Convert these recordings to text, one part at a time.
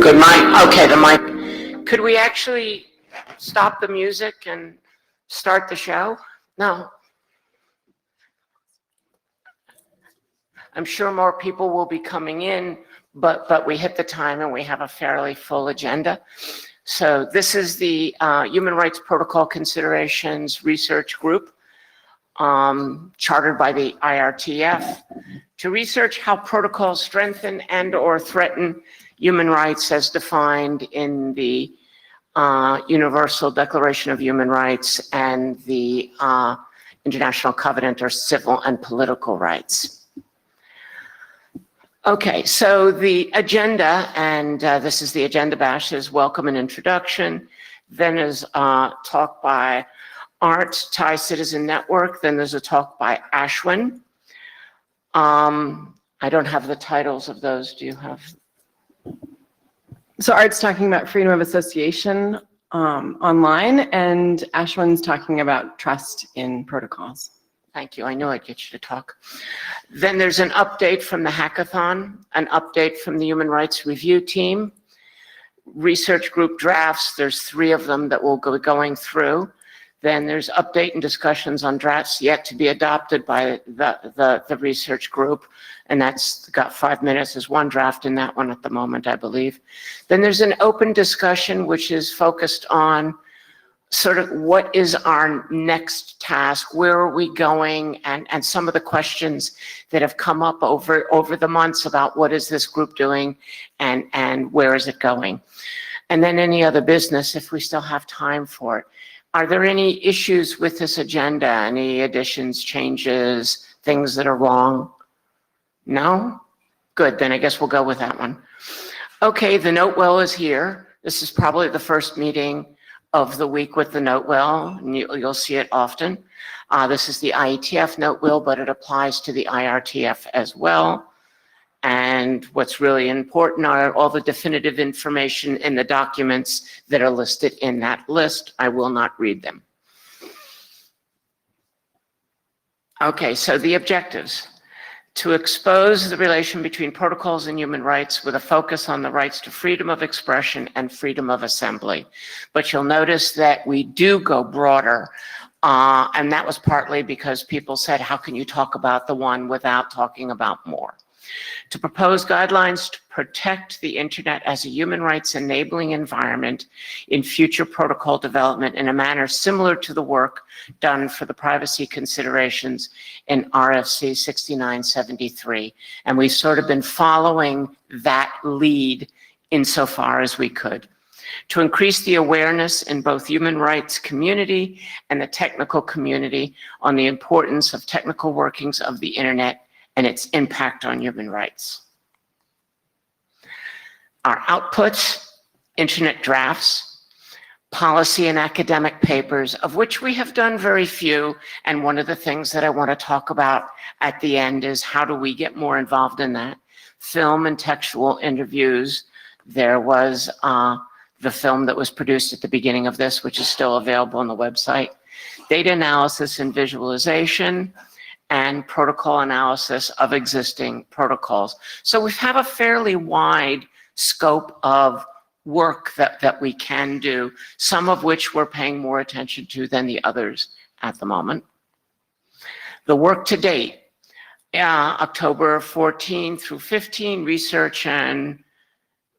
Good mic. Okay, the mic. Could we actually stop the music and start the show? No. I'm sure more people will be coming in, but we hit the time and we have a fairly full agenda. So this is the Human Rights Protocol Considerations Research Group, chartered by the IETF, to research how protocols strengthen and/or threaten human rights as defined in the Universal Declaration of Human Rights and the International Covenant on Civil and Political Rights. Okay, so the agenda, and this is the agenda bash, is welcome and introduction. Then is a talk by Art, Thai Citizen Network. Then there's a talk by Ashwin. I don't have the titles of those. Do you have? So Art's talking about freedom of association online, and Ashwin's talking about trust in protocols. Thank you. I knew I'd get you to talk. Then there's an update from the hackathon, an update from the Human Rights Review team, research group drafts. There's 3 of them that we'll go going through. Then there's update and discussions on drafts yet to be adopted by the research group. And that's got 5 minutes. There's 1 draft in that one at the moment, I believe. Then there's an open discussion, which is focused on sort of what is our next task, where are we going, and some of the questions that have come up over the months about what is this group doing and where is it going. And then any other business if we still have time for it. Are there any issues with this agenda? Any additions, changes, things that are wrong? No? Good, then I guess we'll go with that one. Okay, the note well is here. This is probably the first meeting of the week with the note well, and you'll see it often. This is the IETF note well, but it applies to the IRTF as well. And what's really important are all the definitive information in the documents that are listed in that list. I will not read them. Okay, so the objectives. To expose the relation between protocols and human rights with a focus on the rights to freedom of expression and freedom of assembly. But you'll notice that we do go broader, and that was partly because people said, how can you talk about the one without talking about more? to propose guidelines to protect the internet as a human rights enabling environment in future protocol development in a manner similar to the work done for the privacy considerations in RFC 6973. And we've sort of been following that lead insofar as we could, to increase the awareness in both human rights community and the technical community on the importance of technical workings of the internet and its impact on human rights. Our outputs, internet drafts, policy and academic papers, of which we have done very few, and one of the things that I want to talk about at the end is how do we get more involved in that. Film and textual interviews. There was the film that was produced at the beginning of this, which is still available on the website. Data analysis and visualization, and protocol analysis of existing protocols. So we have a fairly wide scope of work that we can do, some of which we're paying more attention to than the others at the moment. The work to date, October 14 through 15, research and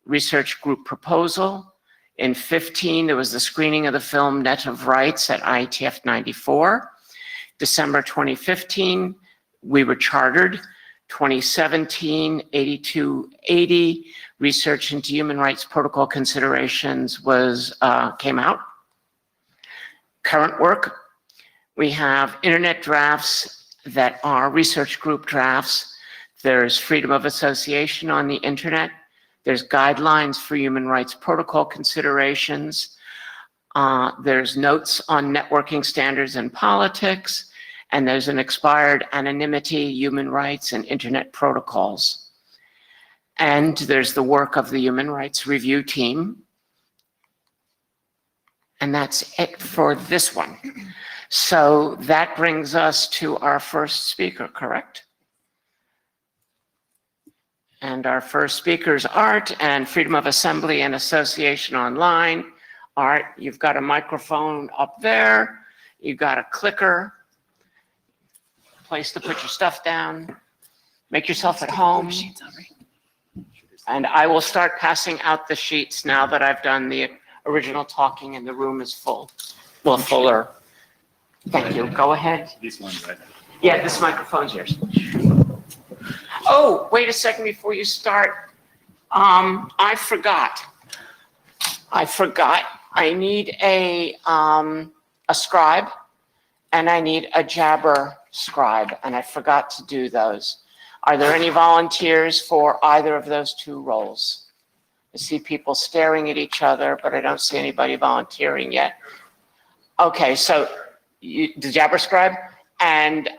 research group proposal. In 15, there was the screening of the film Net of Rights at IETF 94. December 2015, we were chartered. 2017, 8280, research into human rights protocol considerations came out. Current work, we have internet drafts that are research group drafts. There's freedom of association on the internet. There's guidelines for human rights protocol considerations. There's notes on networking standards and politics. And there's an expired anonymity, human rights, and internet protocols. And there's the work of the Human Rights Review Team. And that's it for this one. So that brings us to our first speaker, correct? And our first speaker is Art and Freedom of Assembly and Association Online. Art, you've got a microphone up there. You've got a clicker. Place to put your stuff down. Make yourself at home. And I will start passing out the sheets now that I've done the original talking and the room is full. Well, fuller. Thank you. Go ahead. This one, right? Yeah, this microphone's yours. Oh, wait a second before you start. I forgot. I need a scribe and I need a jabber scribe, and I forgot to do those. Are there any volunteers for either of those two roles? I see people staring at each other, but I don't see anybody volunteering yet. Okay, so the jabber scribe, and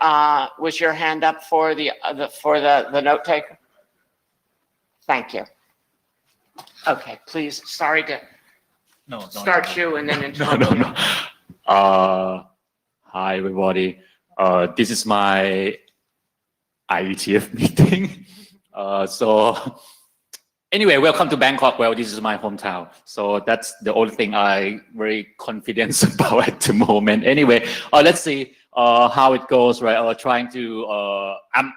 was your hand up for the note taker? Thank you. Okay, please. Sorry to start you and then interrupt you. Hi everybody. This is my IETF meeting. So anyway, welcome to Bangkok. Well, this is my hometown. So that's the only thing I'm very confident about at the moment. Anyway, let's see how it goes, right? Trying to, I'm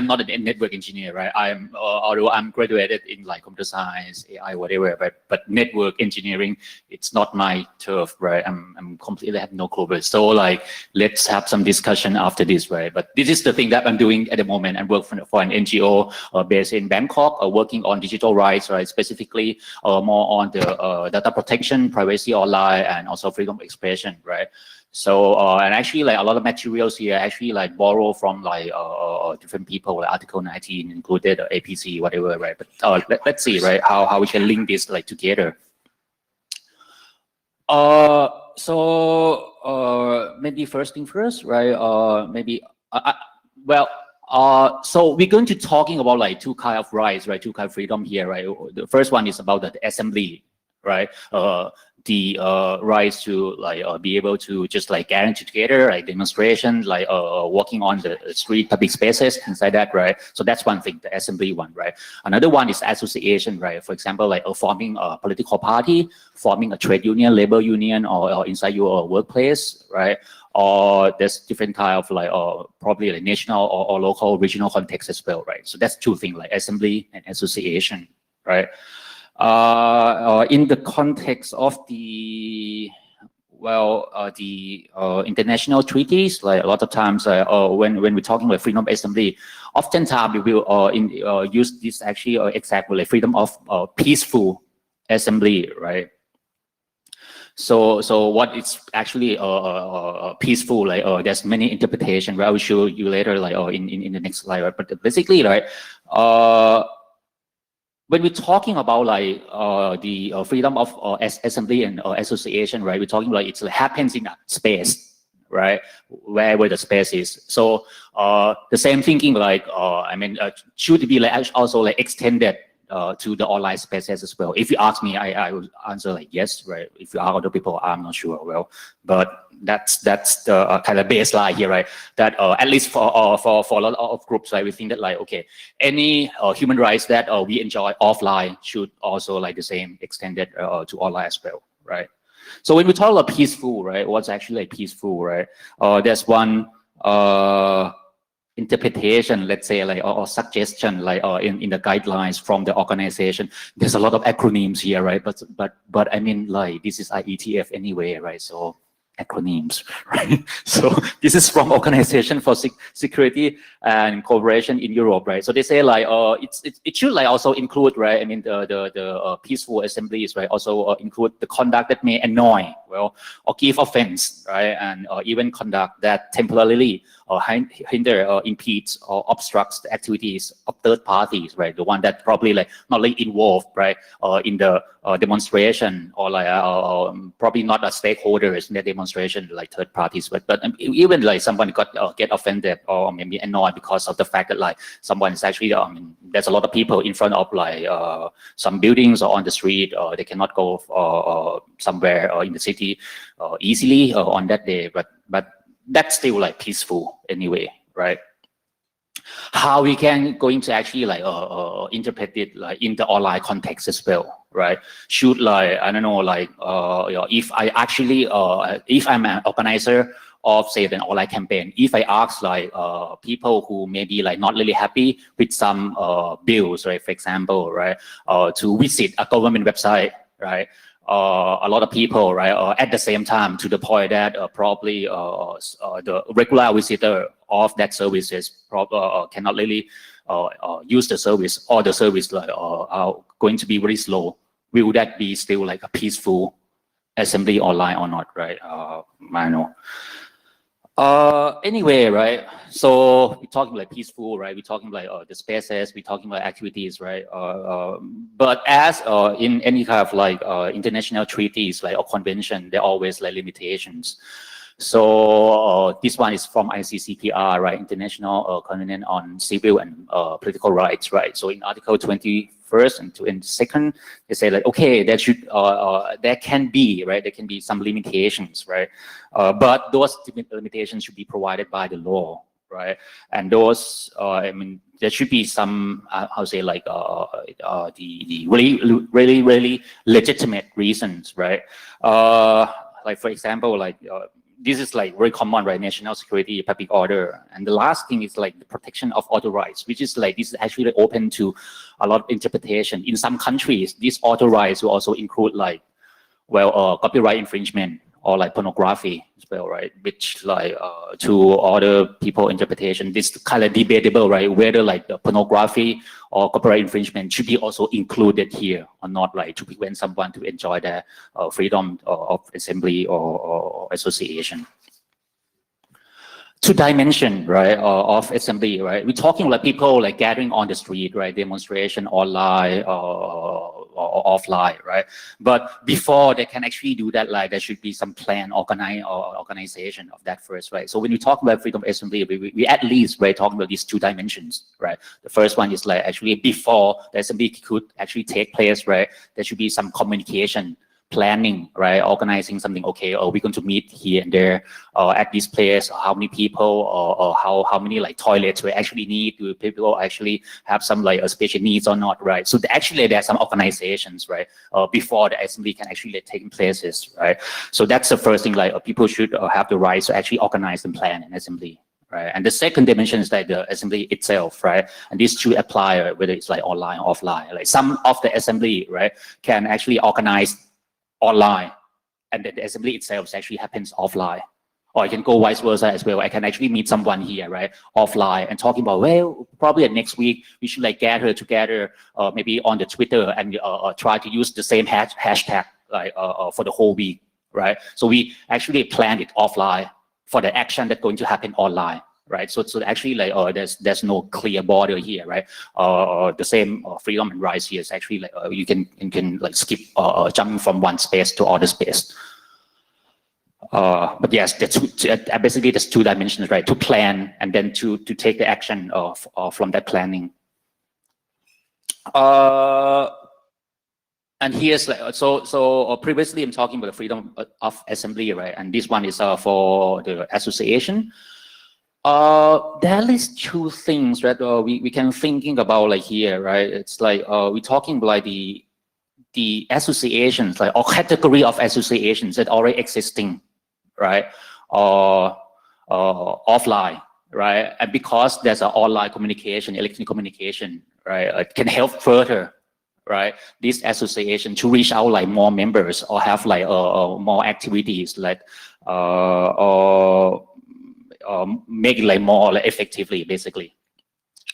not a network engineer, right? Although I'm graduated in like computer science, AI, whatever, but network engineering, it's not my turf, right? I'm completely have no clue. So like, let's have some discussion after this, right? But this is the thing that I'm doing at the moment. I work for an NGO based in Bangkok, working on digital rights, right? Specifically more on the data protection, privacy online, and also freedom of expression, right? So and actually like a lot of materials here actually like borrow from like different people, like Article 19 included, Hrpc, whatever, right? But let's see, right, how we can link this like together. So maybe first thing first, right? So we're going to talking about like two kind of rights, right? Two kind of freedom here, right? The first one is about the assembly, right? The rights to like be able to just like guarantee together, like demonstration, like walking on the street, public spaces, things like that, right? So that's one thing, the assembly one, right? Another one is association, right? For example, like forming a political party, forming a trade union, labor union, or inside your workplace, right? or there's different kind of like probably like national or local regional context as well, right? So that's two things, like assembly and association, right? In the context of the international treaties, like a lot of times when we're talking about freedom of assembly, oftentimes we will use this actually exactly like freedom of peaceful assembly, right? So what is actually peaceful, like there's many interpretations, right? I will show you later, like in the next slide, right? But basically, right, when we're talking about like the freedom of assembly and association, right, we're talking about it's like happens in a space, right, wherever the space is. So the same thinking, like should be like also like extended to the online spaces as well. If you ask me, I will answer like yes, right? If you ask other people, I'm not sure. Well, but that's the kind of baseline here, right? That at least for a lot of groups, right, we think that like okay, any human rights that we enjoy offline should also like the same extended to online as well, right? So when we talk about peaceful, right, what's actually like peaceful, right? There's one interpretation, let's say, like or suggestion, like in the guidelines from the organization. There's a lot of acronyms here, right? But I mean, like this is IETF anyway, right? So acronyms, right? So this is from Organization for Security and Cooperation in Europe, right? So they say like it should like also include, right? I mean the peaceful assemblies, right? Also include the conduct that may annoy, well, or give offense, right? And even conduct that temporarily hinder, impedes, or obstructs the activities of third parties, right? The one that probably like not like involved, right? In the demonstration, or like probably not a stakeholders in the demonstration, like third parties, but even like someone get offended or maybe annoyed because of the fact that like someone is actually there's a lot of people in front of like some buildings or on the street, they cannot go somewhere in the city easily on that day, but that's still like peaceful anyway, right? How we can going to actually like interpret it like in the online context as well, right? Should like I don't know, like if I actually if I'm an organizer of say an online campaign, if I ask like people who may be like not really happy with some bills, right, for example, right, to visit a government website, right? A lot of people, right, at the same time, to the point that probably the regular visitor of that services cannot really use the service, or the service like are going to be very slow. Will that be still like a peaceful assembly online or not, right? I don't know. Anyway, right, so we're talking like peaceful, right? We're talking like the spaces, we're talking about activities, right? But as in any kind of like international treaties, like or convention, there are always like limitations. So this one is from ICCPR, right? International Covenant on Civil and Political Rights, right? So in Article 21st and 22nd, they say like, okay, there should, there can be, right? There can be some limitations, right? But those limitations should be provided by the law, right? And those, I mean, there should be some, how to say, like the really legitimate reasons, right? Like for example, like this is like very common, right? National security, public order. And the last thing is like the protection of author rights, which is like, this is actually open to a lot of interpretation. In some countries, these author rights will also include like, well, copyright infringement or like pornography as well, right? Which like to other people interpretation, this kind of debatable, right? Whether like the pornography or copyright infringement should be also included here or not, like to prevent someone to enjoy their freedom of assembly or association. Two dimension, right, of assembly, right? We're talking like people like gathering on the street, right? Demonstration online or offline, right? But before they can actually do that, like there should be some plan, organization of that first, right? So when we talk about freedom of assembly, we at least, right, talking about these two dimensions, right? The first one is like actually before the assembly could actually take place, right? There should be some communication planning, right? Organizing something, okay, we're going to meet here and there, at this place, how many people, or how many like toilets we actually need, do people actually have some like special needs or not, right? So actually there are some organizations, right, before the assembly can actually take places, right? So that's the first thing, like people should have the right to actually organize and plan an assembly. Right, and the second dimension is like the assembly itself, right? And this should apply whether it's like online or offline. Like some of the assembly, right, can actually organize online, and then the assembly itself actually happens offline. Or I can go vice versa as well. I can actually meet someone here, right, offline, and talking about, well, probably next week we should like gather together, maybe on the Twitter, and try to use the same hashtag like for the whole week, right? So we actually plan it offline for the action that's going to happen online, right? So actually, like, there's no clear border here, right? The same freedom and rights here is actually like you can like skip jumping from one space to other space. But yes, that's basically there's two dimensions, right? To plan and then to take the action from that planning. And here's like, so previously I'm talking about the freedom of assembly, right? And this one is for the association. There is two things that we can thinking about like here, right? It's like we're talking about like the associations, like or category of associations that already existing, right? Or offline, right? And because there's an online communication, electronic communication, right? It can help further, right, this association to reach out like more members or have like more activities, like or make it like more like effectively, basically,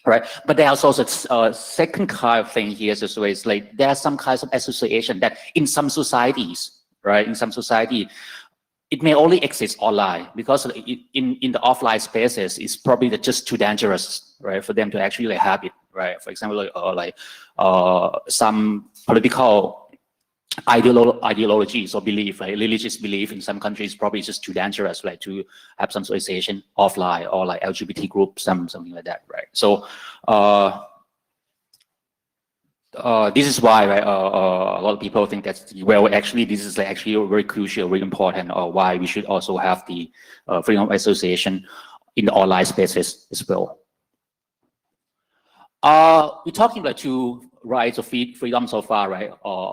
right? But there's also a second kind of thing here as well. Is like there are some kinds of association that in some societies, right, in some society, it may only exist online because in the offline spaces, it's probably just too dangerous, right, for them to actually like have it, right? For example, like some political ideologies or belief, like religious belief in some countries, probably just too dangerous, like to have some association offline, or like LGBT group, something like that, right? So this is why, right, a lot of people think that, well, actually this is like actually very crucial, very important, or why we should also have the freedom of association in the online spaces as well. We're talking about two rights of freedom so far, right?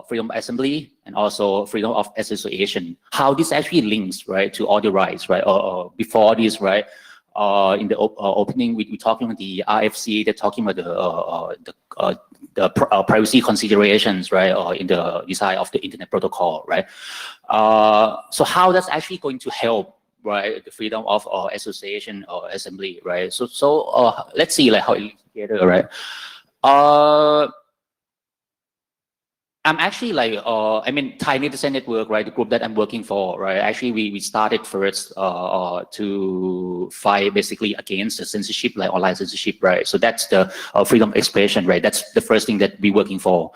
Freedom of assembly and also freedom of association. How this actually links, right, to all the rights, right? Before this, right? In the opening, we're talking about the RFC. They're talking about the privacy considerations, right? In the design of the internet protocol, right? So how that's actually going to help, right, the freedom of association or assembly, right? So let's see like how it links together, right? I'm actually like, I mean, Thai Netizen Network, right? The group that I'm working for, right? Actually, we started first to fight basically against the censorship, like online censorship, right? So that's the freedom of expression, right? That's the first thing that we're working for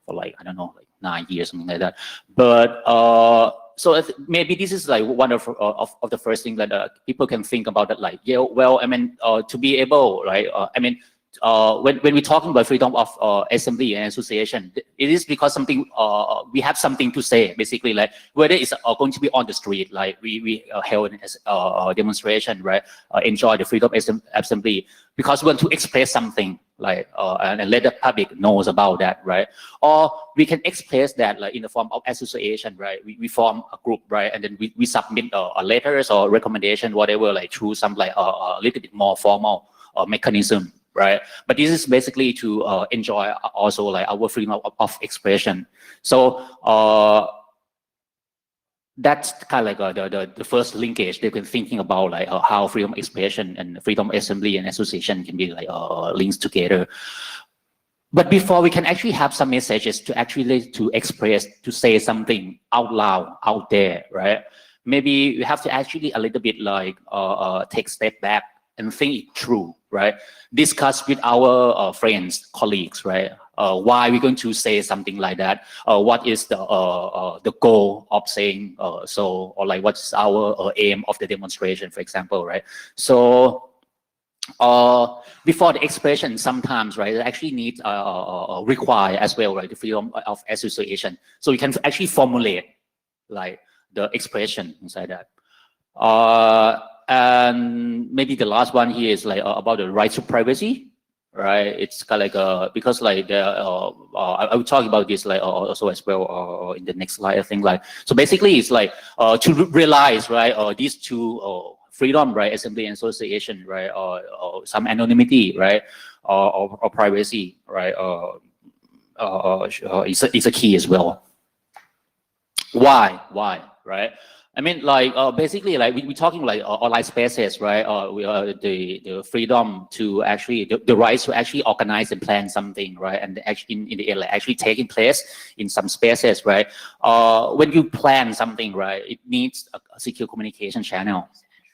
like, I don't know, like 9 years, something like that. But so maybe this is like one of the first things that people can think about, that like, yeah, well, I mean, to be able, right? I mean, when we're talking about freedom of assembly and association, it is because something we have something to say, basically, like whether it's going to be on the street, like we held a demonstration, right? Enjoy the freedom of assembly because we want to express something, like and let the public knows about that, right? Or we can express that like in the form of association, right? We form a group, right? And then we submit letters or recommendation, whatever, like through some like a little bit more formal mechanism, right? But this is basically to enjoy also like our freedom of expression. So that's kind of like the first linkage they've been thinking about, like how freedom of expression and freedom of assembly and association can be like linked together. But before we can actually have some messages to actually to express, to say something out loud, out there, right? Maybe we have to actually a little bit like take a step back and think it through, right? Discuss with our friends, colleagues, right? Why we're going to say something like that? What is the goal of saying so? Or like what's our aim of the demonstration, for example, right? So before the expression, sometimes, right, it actually needs require as well, right, the freedom of association. So you can actually formulate, like the expression inside that. And maybe the last one here is like about the right to privacy, right? It's kind of like because like I will talk about this like also as well in the next slide. I think like so basically it's like to realize right these two freedom, right, assembly and association, right, or some anonymity, right, or privacy, right, is a key as well. Why, right? I mean, like basically, like we're talking like online spaces, right? The freedom to actually the rights to actually organize and plan something, right? And actually in the end, like, actually taking place in some spaces, right? When you plan something, right, it needs a secure communication channel,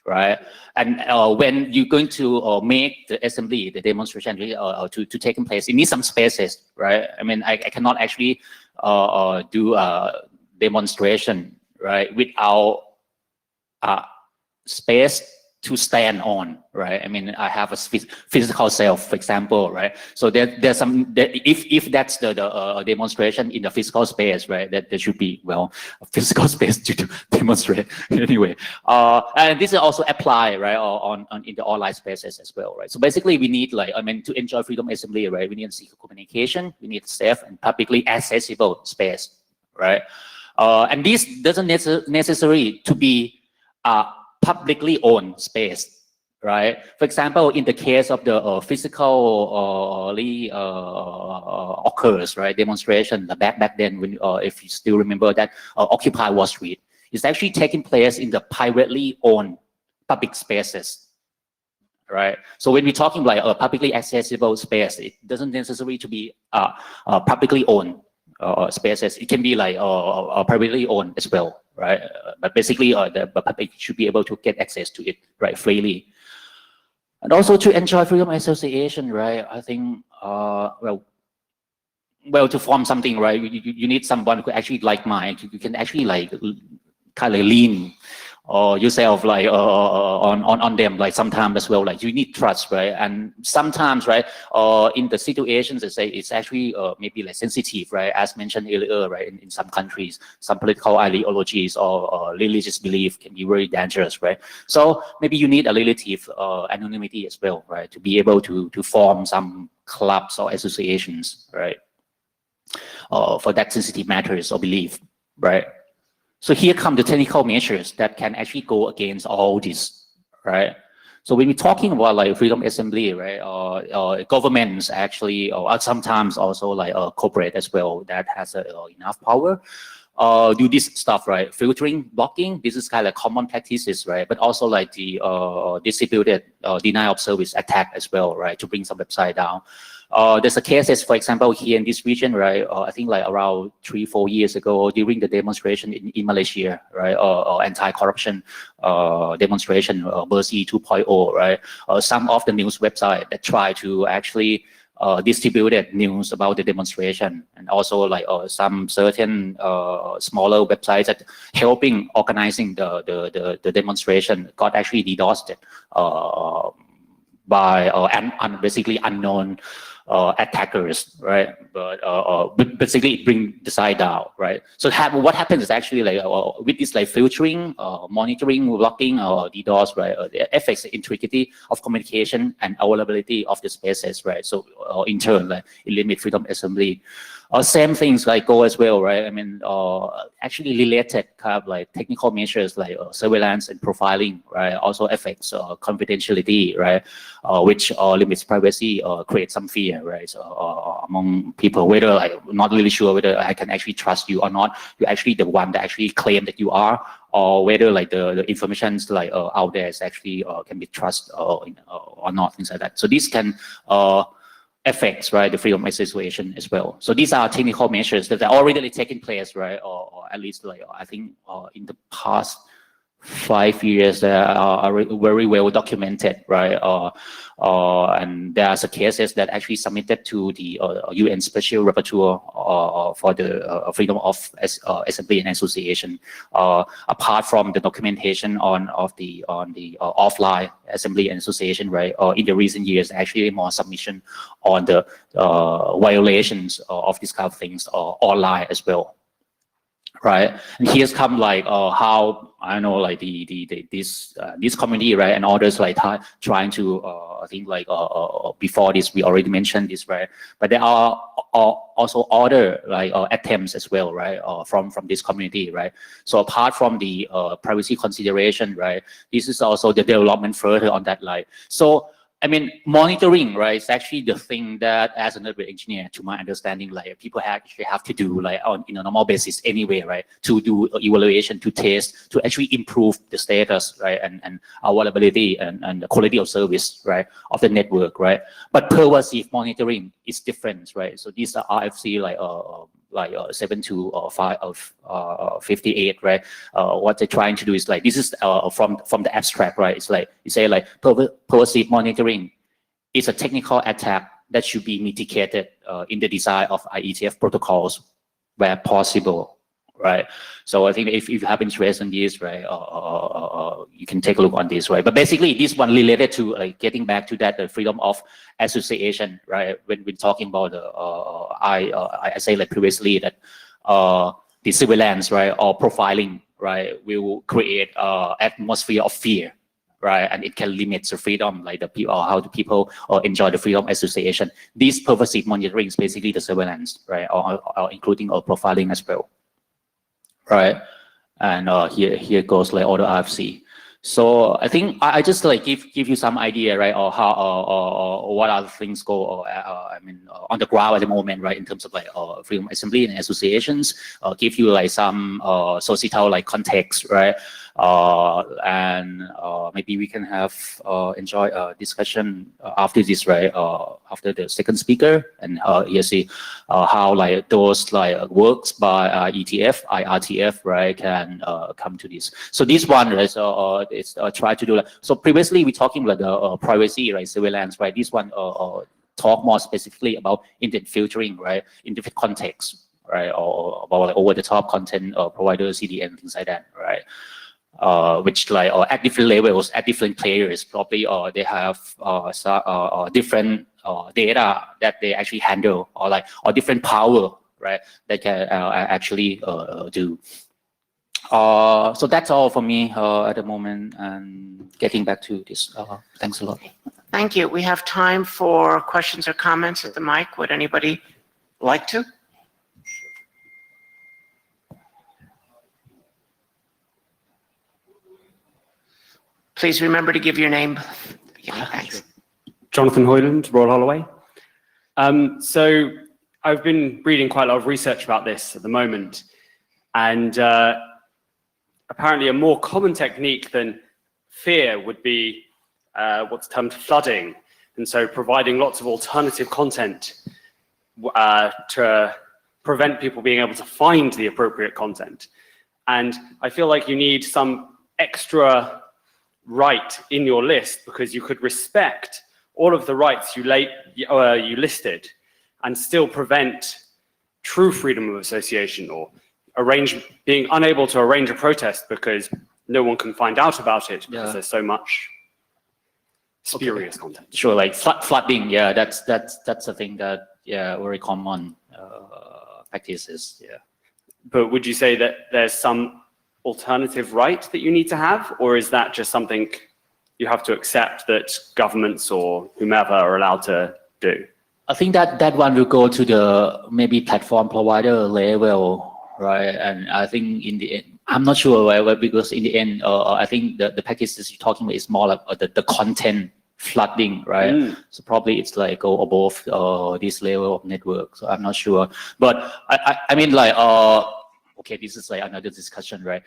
right? And when you're going to make the assembly, the demonstration to taking place, it needs some spaces, right? I mean, I cannot actually do a demonstration, right, without space to stand on, right? I mean, I have a physical self, for example, right? So there's some, if that's the demonstration in the physical space, right, that there should be, well, a physical space to demonstrate anyway. And this is also apply, right, on in the online spaces as well, right? So basically we need like, I mean, to enjoy freedom assembly, right, we need secure communication, we need safe and publicly accessible space, right? And this doesn't necessarily to be publicly owned space, right? For example, in the case of the physical occurs, right, demonstration back then, when if you still remember that Occupy Wall Street, it's actually taking place in the privately owned public spaces, right? So when we're talking like a publicly accessible space, it doesn't necessarily to be publicly owned spaces. It can be like privately owned as well, right? But basically, the public should be able to get access to it, right, freely. And also to enjoy freedom of association, right? I think, well, to form something, right, you need someone who actually like mind. You can actually like kind of lean yourself like on them, like sometimes as well, like you need trust, right? And sometimes, right, in the situations, it's actually maybe like sensitive, right, as mentioned earlier, right, in some countries, some political ideologies or religious belief can be very dangerous, right? So maybe you need a relative anonymity as well, right, to be able to form some clubs or associations, right, for that sensitive matters or belief, right? So here come the technical measures that can actually go against all this, right? So when we're talking about like freedom assembly, right, governments actually, or sometimes also like corporate as well, that has enough power, do this stuff, right? Filtering, blocking, this is kind of common practices, right? But also like the distributed denial of service attack as well, right? To bring some website down. There's a cases, for example, here in this region, right? I think like around 3-4 years ago, during the demonstration in Malaysia, right? Anti-corruption demonstration, Bersih 2.0, right? Some of the news websites that try to actually distributed news about the demonstration, and also like some certain smaller websites that helping organizing the demonstration got actually DDoSed by basically unknown attackers, right? But basically it bring the side down, right? So what happens is actually like with this like filtering, monitoring, blocking, DDoS, right? It affects the integrity of communication and availability of the spaces, right? So in turn, like, it limits freedom assembly. Same things like go as well, right? I mean, actually related kind of like technical measures like surveillance and profiling, right? Also affects confidentiality, right? Which limits privacy, creates some fear, right? So, among people, whether like not really sure whether I can actually trust you or not. You're actually the one that actually claim that you are, or whether like the information's like out there is actually can be trusted or not, things like that. So this can affects, right, the freedom of association as well. So these are technical measures that are already taking place, right, or at least like I think in the past 5 years that are very well documented, right? And there are some cases that actually submitted to the UN Special Rapporteur for the freedom of assembly and association. Apart from the documentation on the offline assembly and association, right? In the recent years, actually more submission on the violations of these kind of things online as well. right? And here's come like how I don't know like this community, right, and others like trying to I think like before this we already mentioned this, right? But there are also other like attempts as well, right? From this community, right? So apart from the privacy consideration, right, this is also the development further on that line. So I mean, monitoring, right, is actually the thing that, as a network engineer, to my understanding, like people actually have to do like on a normal basis anyway, right, to do evaluation, to test, to actually improve the status, right, and availability and the quality of service, right, of the network, right. But pervasive monitoring is different, right. So these are RFC like 72 of 58, right? What they're trying to do is like, this is from the abstract, right? It's like, you say like pervasive monitoring is a technical attack that should be mitigated in the design of IETF protocols where possible, right? So I think if you have interest in this, right, you can take a look on this, right? But basically, this one related to like getting back to that, the freedom of association, right? When we're talking about I say like previously that the surveillance, right, or profiling, right, will create atmosphere of fear, right, and it can limit the freedom, like the people, how do people enjoy the freedom of association. This pervasive monitoring is basically the surveillance, right, or including profiling as well. Right, and here goes like other RFC. So I think I just like give you some idea, right, or how or what other things go. I mean, on the ground at the moment, right, in terms of like freedom of assembly and associations. Give you like some societal like context, right, and maybe we can have enjoy a discussion after this, right, after the second speaker, and you see how like those like works by IETF, IRTF, right, can come to this. So this one is try to do that. So previously we're talking about the privacy, right, surveillance, right. This one talk more specifically about intent filtering, right, in different contexts, right, or about like over-the-top content provider, CDN, things like that, right. Which like at different levels, at different players, probably they have different data that they actually handle, or different power, right, that can actually do. So that's all for me at the moment, and getting back to this. Thanks a lot. Thank you. We have time for questions or comments at the mic. Would anybody like to? Please remember to give your name. Thanks. Jonathan Hoyland, Royal Holloway. So I've been reading quite a lot of research about this at the moment, and apparently a more common technique than fear would be what's termed flooding, and so providing lots of alternative content to prevent people being able to find the appropriate content. And I feel like you need some extra right in your list, because you could respect all of the rights you listed and still prevent true freedom of association, or being unable to arrange a protest because no one can find out about it because there's so much spurious content. Sure, like flooding. Yeah, that's a thing that very common practices. Yeah. But would you say that there's some alternative right that you need to have, or is that just something you have to accept that governments or whomever are allowed to do? I think that one will go to the maybe platform provider level, right? And I think in the end, I'm not sure, right? Because in the end, I think the packages you're talking about is more like the content flooding, right? So probably it's like go above this level of network. So I'm not sure, but I mean like okay, this is like another discussion, right?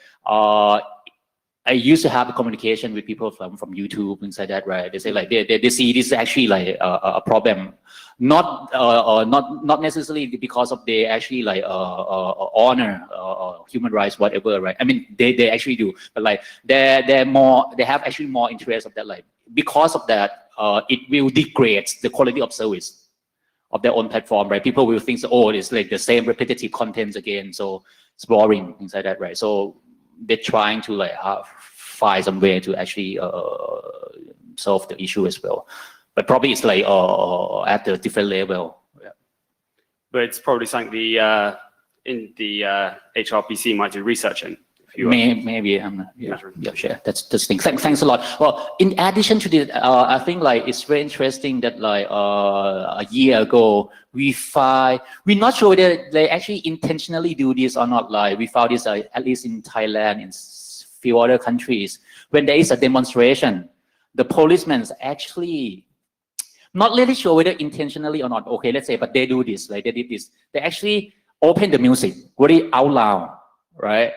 I used to have a communication with people from YouTube, things like that, right? They say like they see this is actually like a problem, not necessarily because of they actually like honor human rights, whatever, right? I mean they actually do, but like they have actually more interest of that, like because of that it will degrade the quality of service of their own platform, right? People will think, oh, it's like the same repetitive contents again, so it's boring, things like that, right? So they're trying to like find some way to actually solve the issue as well. But probably it's like at a different level. Yeah. But it's probably something the in the HRPC might do research in. If you Maybe I'm not, yeah, sure. That's the thing. Thanks a lot. Well, in addition to this, I think like it's very interesting that like a year ago we're not sure whether they actually intentionally do this or not. Like we found this at least in Thailand, in few other countries, when there is a demonstration, the policemen actually not really sure whether intentionally or not. Okay, let's say, but they do this. Like they did this. They actually open the music very out loud, right?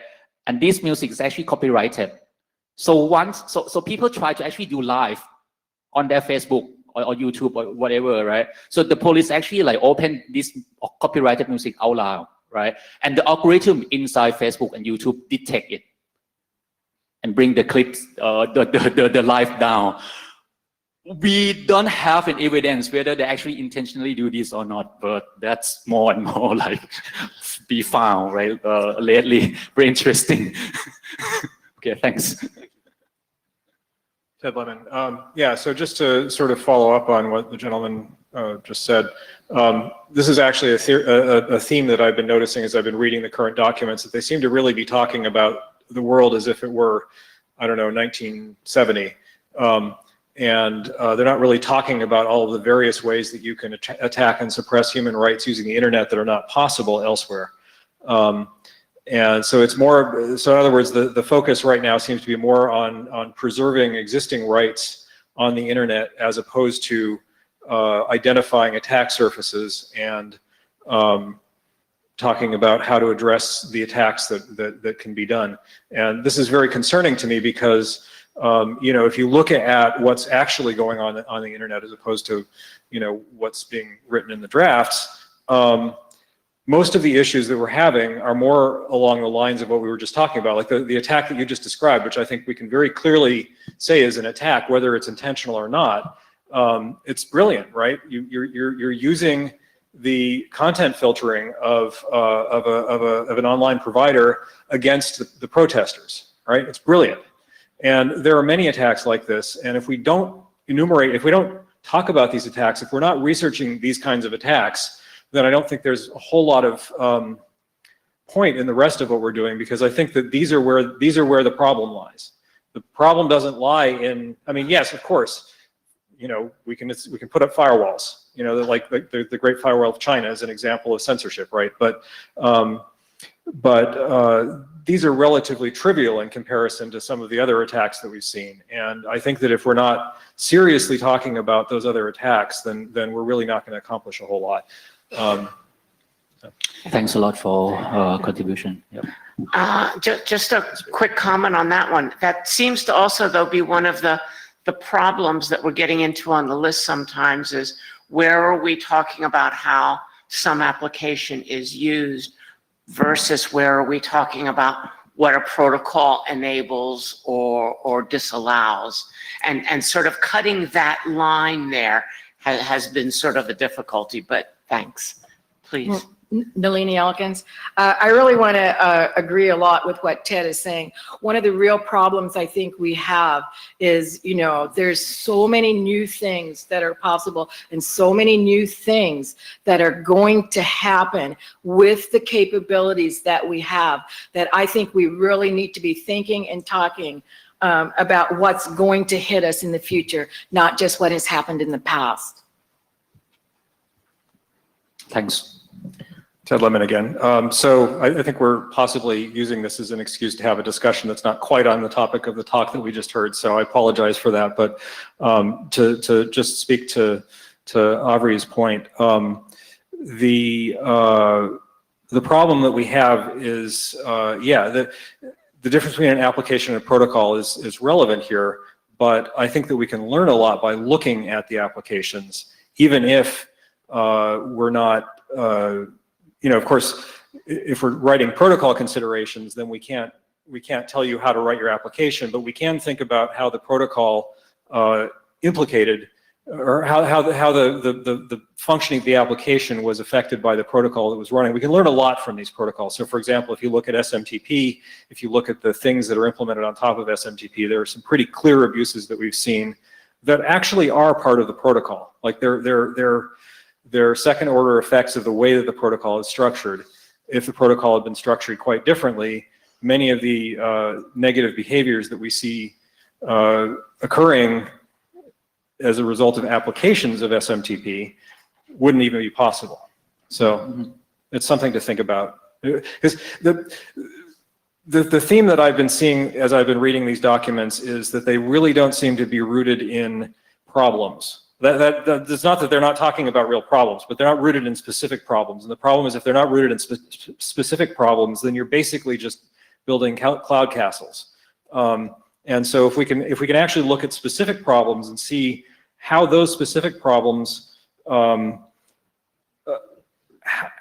And this music is actually copyrighted. So people try to actually do live on their Facebook or YouTube or whatever, right? So the police actually like open this copyrighted music out loud, right? And the algorithm inside Facebook and YouTube detect it and bring the clips, the live down. We don't have an evidence whether they actually intentionally do this or not, but that's more and more like be found, right? Lately, very interesting. Okay, thanks. Ted Lemon. Yeah, so just to sort of follow up on what the gentleman just said, this is actually a theme that I've been noticing as I've been reading the current documents, that they seem to really be talking about the world as if it were, I don't know, 1970. And they're not really talking about all of the various ways that you can attack and suppress human rights using the internet that are not possible elsewhere. And so it's more, so in other words, the focus right now seems to be more on preserving existing rights on the internet as opposed to identifying attack surfaces and talking about how to address the attacks that can be done. And this is very concerning to me because you know, if you look at what's actually going on the internet as opposed to, you know, what's being written in the drafts, most of the issues that we're having are more along the lines of what we were just talking about, like the attack that you just described, which I think we can very clearly say is an attack, whether it's intentional or not. It's brilliant, right? You're using the content filtering of an online provider against the protesters, right? It's brilliant. And there are many attacks like this, and if we don't enumerate, if we don't talk about these attacks, if we're not researching these kinds of attacks, then I don't think there's a whole lot of point in the rest of what we're doing, because I think that these are where the problem lies. The problem doesn't lie in, I mean, yes, of course, you know, we can put up firewalls, you know, like the Great Firewall of China is an example of censorship, right? But these are relatively trivial in comparison to some of the other attacks that we've seen. And I think that if we're not seriously talking about those other attacks, then we're really not going to accomplish a whole lot. Thanks a lot for contribution. Yep. Just a quick comment on that one. That seems to also, though, be one of the problems that we're getting into on the list sometimes is where are we talking about how some application is used versus where are we talking about what a protocol enables or disallows. And sort of cutting that line there has been sort of a difficulty, but thanks. Please. Well, Nalini Elkins. I really want to agree a lot with what Ted is saying. One of the real problems I think we have is, you know, there's so many new things that are possible and so many new things that are going to happen with the capabilities that we have, that I think we really need to be thinking and talking about what's going to hit us in the future, not just what has happened in the past. Thanks. Ted Lemon again. So I think we're possibly using this as an excuse to have a discussion that's not quite on the topic of the talk that we just heard, so I apologize for that. But to just speak to Avri's point, the problem that we have is, yeah, the difference between an application and a protocol is relevant here, but I think that we can learn a lot by looking at the applications, even if we're not, you know, of course, if we're writing protocol considerations, then we can't tell you how to write your application, but we can think about how the protocol implicated, or how the functioning of the application was affected by the protocol that was running. We can learn a lot from these protocols. So for example, if you look at SMTP, if you look at the things that are implemented on top of SMTP, there are some pretty clear abuses that we've seen that actually are part of the protocol. Like they're second order effects of the way that the protocol is structured. if the protocol had been structured quite differently, many of the negative behaviors that we see occurring as a result of applications of SMTP wouldn't even be possible. So it's something to think about. Because the theme that I've been seeing as I've been reading these documents is that they really don't seem to be rooted in problems. It's not that they're not talking about real problems, but they're not rooted in specific problems. And the problem is if they're not rooted in specific problems, then you're basically just building cloud castles. And so if we can actually look at specific problems and see how those specific problems,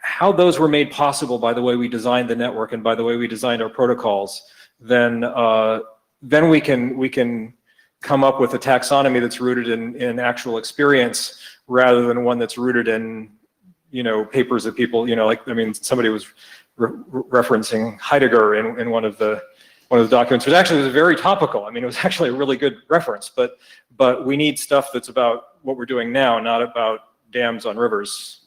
how those were made possible by the way we designed the network and by the way we designed our protocols, then we can come up with a taxonomy that's rooted in actual experience rather than one that's rooted in, papers that people, somebody was referencing Heidegger in one of the documents, which actually was very topical. I mean, it was actually a really good reference, but we need stuff that's about what we're doing now, not about dams on rivers.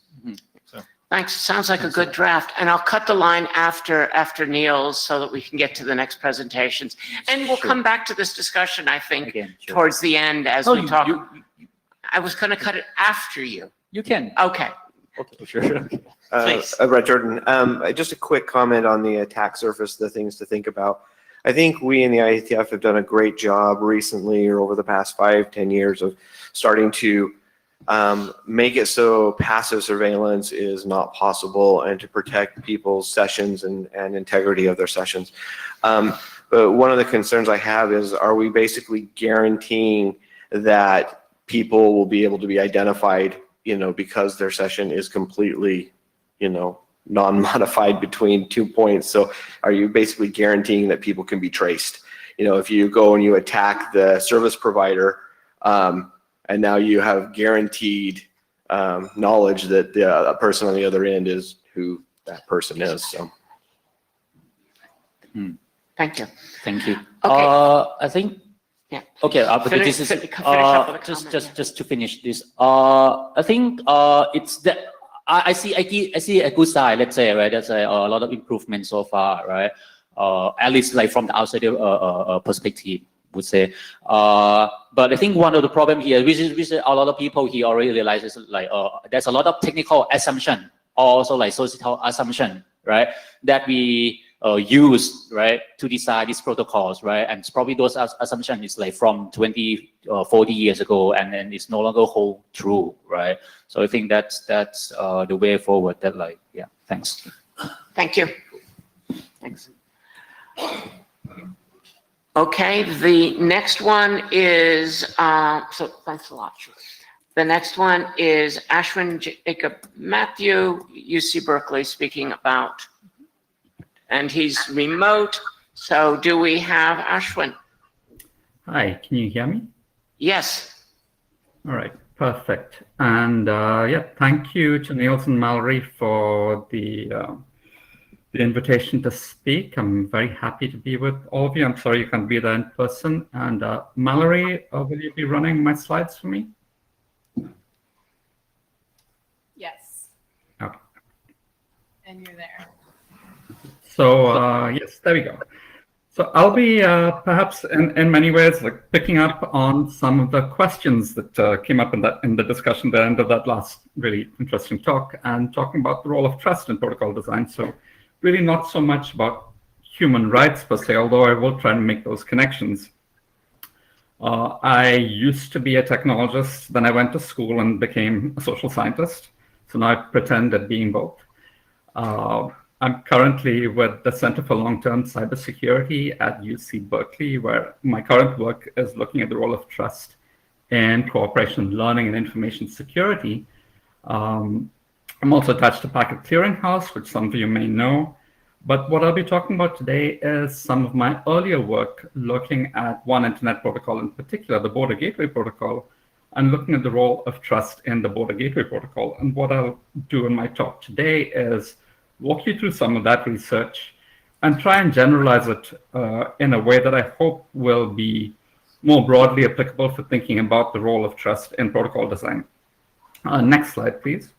Thanks. Sounds like a good draft. And I'll cut the line after Neil's so that we can get to the next presentations. And we'll come back to this discussion, I think, Again, sure. towards the end as No, we talk. I was going to cut it after you. You can. Okay. Okay, sure. Please. Brett Jordan, just a quick comment on the attack surface, the things to think about. I think we in the IETF have done a great job recently or over the past 5-10 years of starting to make it so passive surveillance is not possible and to protect people's sessions and integrity of their sessions. But one of the concerns I have is, are we basically guaranteeing that people will be able to be identified, because their session is completely, non-modified between 2 points? So are you basically guaranteeing that people can be traced? If you go and you attack the service provider, and now you have guaranteed knowledge that the person on the other end is who that person is. So. Thank you. Thank you. Okay. I think. Yeah. Okay. But Finish- this is finish up with a comment, just to finish this. I think it's that I see a good side. Let's say, right. That's a lot of improvement so far, right. At least like from the outsider perspective, would say. But I think one of the problem here, which a lot of people here already realizes, like there's a lot of technical assumption, also like societal assumption, right, that we use, right, to design these protocols, right, and probably those assumptions is like from 20 or 40 years ago, and then it's no longer hold true, right. So I think that's the way forward. That like, yeah. Thanks. Thank you. Thanks. Okay, the next one is, so thanks a lot. The next one is Ashwin Jacob Matthew, UC Berkeley, speaking about, and he's remote. So do we have Ashwin? Hi, can you hear me? Yes. All right, perfect. And yeah, thank you to Niels and Mallory for the invitation to speak. I'm very happy to be with all of you. I'm sorry you can't be there in person. And Mallory, will you be running my slides for me? Yes. Okay. And you're there. So yes, there we go. So I'll be perhaps in many ways like picking up on some of the questions that came up in the discussion at the end of that last really interesting talk, and talking about the role of trust in protocol design. So really not so much about human rights per se, although I will try to make those connections. I used to be a technologist, then I went to school and became a social scientist. So now I pretend at being both. I'm currently with the Center for Long-Term Cybersecurity at UC Berkeley, where my current work is looking at the role of trust in cooperation, learning, and information security. I'm also attached to Packet Clearinghouse, which some of you may know. But what I'll be talking about today is some of my earlier work looking at one internet protocol in particular, the Border Gateway Protocol, and looking at the role of trust in the Border Gateway Protocol. And what I'll do in my talk today is walk you through some of that research and try and generalize it in a way that I hope will be more broadly applicable for thinking about the role of trust in protocol design. Next slide, please.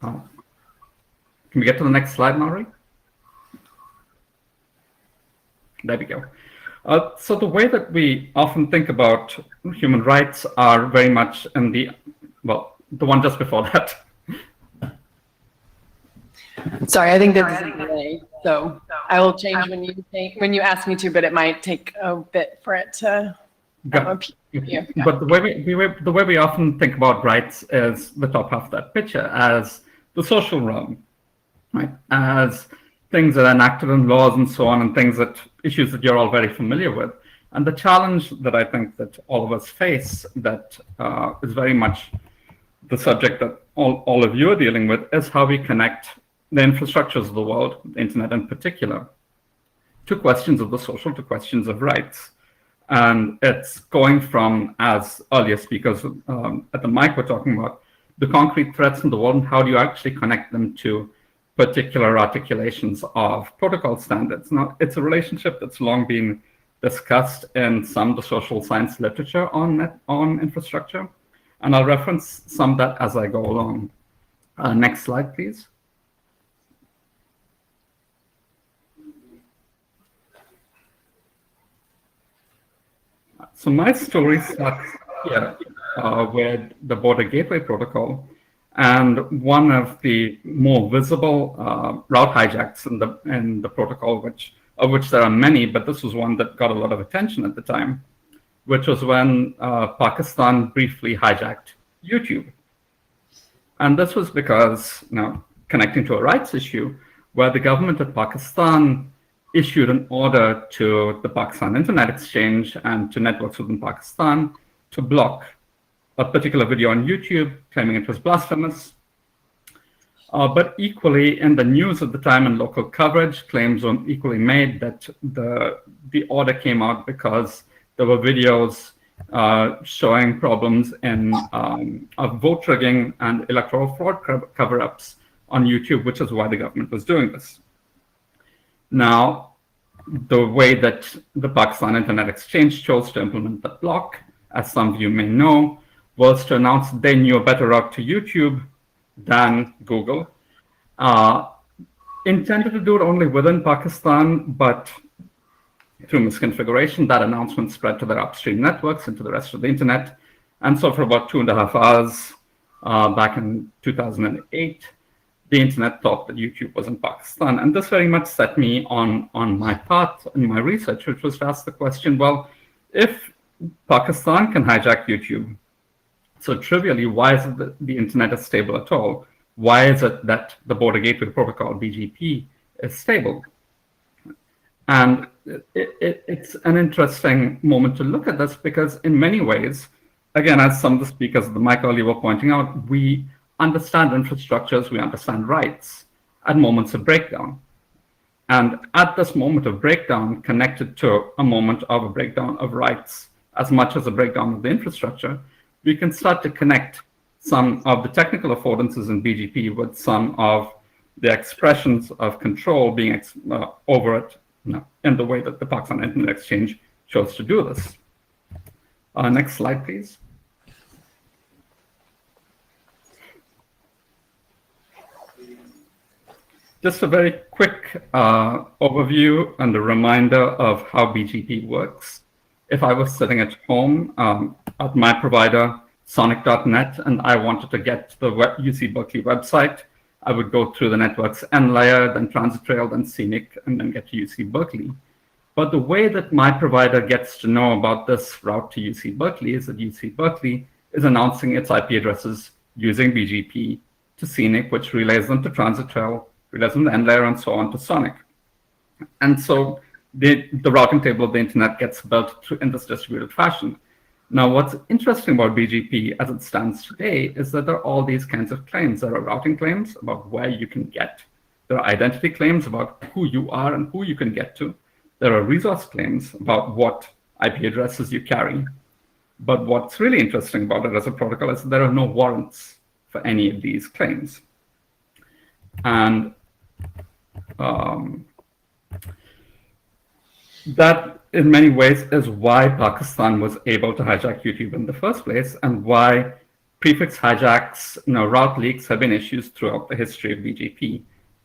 Can we get to the next slide, Maury? There we go. So the way that we often think about human rights are very much in the one just before that. Sorry, I think there's a delay, so I will change when you ask me to, but it might take a bit for it to appear. But the way we often think about rights is the top half of that picture as the social realm, right? As things that are enacted in laws and so on, and issues that you're all very familiar with. And the challenge that I think that all of us face that is very much the subject that all of you are dealing with is how we connect the infrastructures of the world, the internet in particular, to questions of the social, to questions of rights. And it's going from, as earlier speakers at the mic were talking about, the concrete threats in the world and how do you actually connect them to particular articulations of protocol standards. Now, it's a relationship that's long been discussed in some of the social science literature on infrastructure, and I'll reference some of that as I go along. Next slide, please. So my story starts here with the Border Gateway Protocol, and one of the more visible route hijacks in the protocol, of which there are many, but this was one that got a lot of attention at the time, which was when Pakistan briefly hijacked YouTube. And this was because, connecting to a rights issue, where the government of Pakistan issued an order to the Pakistan Internet Exchange and to networks within Pakistan to block a particular video on YouTube, claiming it was blasphemous. But equally, in the news at the time and local coverage, claims were equally made that the order came out because there were videos showing problems of vote rigging and electoral fraud cover-ups on YouTube, which is why the government was doing this. Now, the way that the Pakistan Internet Exchange chose to implement the block, as some of you may know, was to announce they knew a better route to YouTube than Google. Intended to do it only within Pakistan, but through misconfiguration, that announcement spread to their upstream networks and to the rest of the internet. And so for about 2.5 hours back in 2008, the internet thought that YouTube was in Pakistan. And this very much set me on my path in my research, which was to ask the question, well, if Pakistan can hijack YouTube, so trivially, why is it that the internet is stable at all? Why is it that the Border Gateway Protocol, BGP, is stable? And it's an interesting moment to look at this because in many ways, again, as some of the speakers at the mic earlier were pointing out, we understand infrastructures, we understand rights at moments of breakdown. And at this moment of breakdown, connected to a moment of a breakdown of rights, as much as a breakdown of the infrastructure, we can start to connect some of the technical affordances in BGP with some of the expressions of control being over it in the way that the Pakistan Internet Exchange chose to do this. Next slide, please. Just a very quick overview and a reminder of how BGP works. If I was sitting at home at my provider, sonic.net, and I wanted to get to the UC Berkeley website, I would go through the network's N layer, then transit trail, then scenic, and then get to UC Berkeley. But the way that my provider gets to know about this route to UC Berkeley is that UC Berkeley is announcing its IP addresses using BGP to scenic, which relays them to transit trail, relays them to N layer, and so on to sonic. And so the routing table of the internet gets built in this distributed fashion. Now, what's interesting about BGP as it stands today is that there are all these kinds of claims. There are routing claims about where you can get. There are identity claims about who you are and who you can get to. There are resource claims about what IP addresses you carry. But what's really interesting about it as a protocol is that there are no warrants for any of these claims. And that, in many ways, is why Pakistan was able to hijack YouTube in the first place and why prefix hijacks, route leaks have been issues throughout the history of BGP.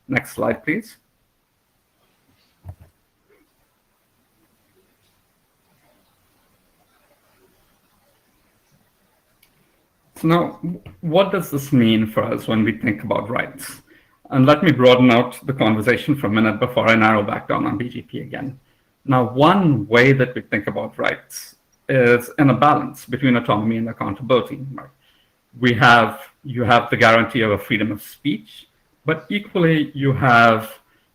Next slide, please. So now, what does this mean for us when we think about rights? And let me broaden out the conversation for a minute before I narrow back down on BGP again. Now, one way that we think about rights is in a balance between autonomy and accountability. Right? You have the guarantee of a freedom of speech, but equally you're held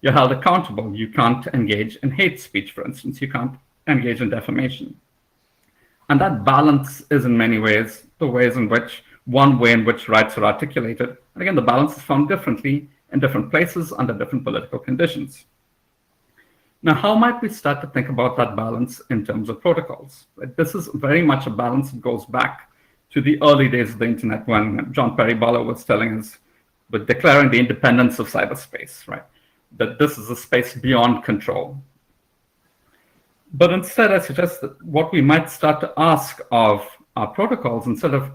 accountable. You can't engage in hate speech, for instance. You can't engage in defamation. And that balance is in many ways one way in which rights are articulated. And again, the balance is found differently in different places under different political conditions. Now, how might we start to think about that balance in terms of protocols? This is very much a balance that goes back to the early days of the internet when John Perry Barlow was telling us, but declaring the independence of cyberspace, right? That this is a space beyond control. But instead, I suggest that what we might start to ask of our protocols, instead of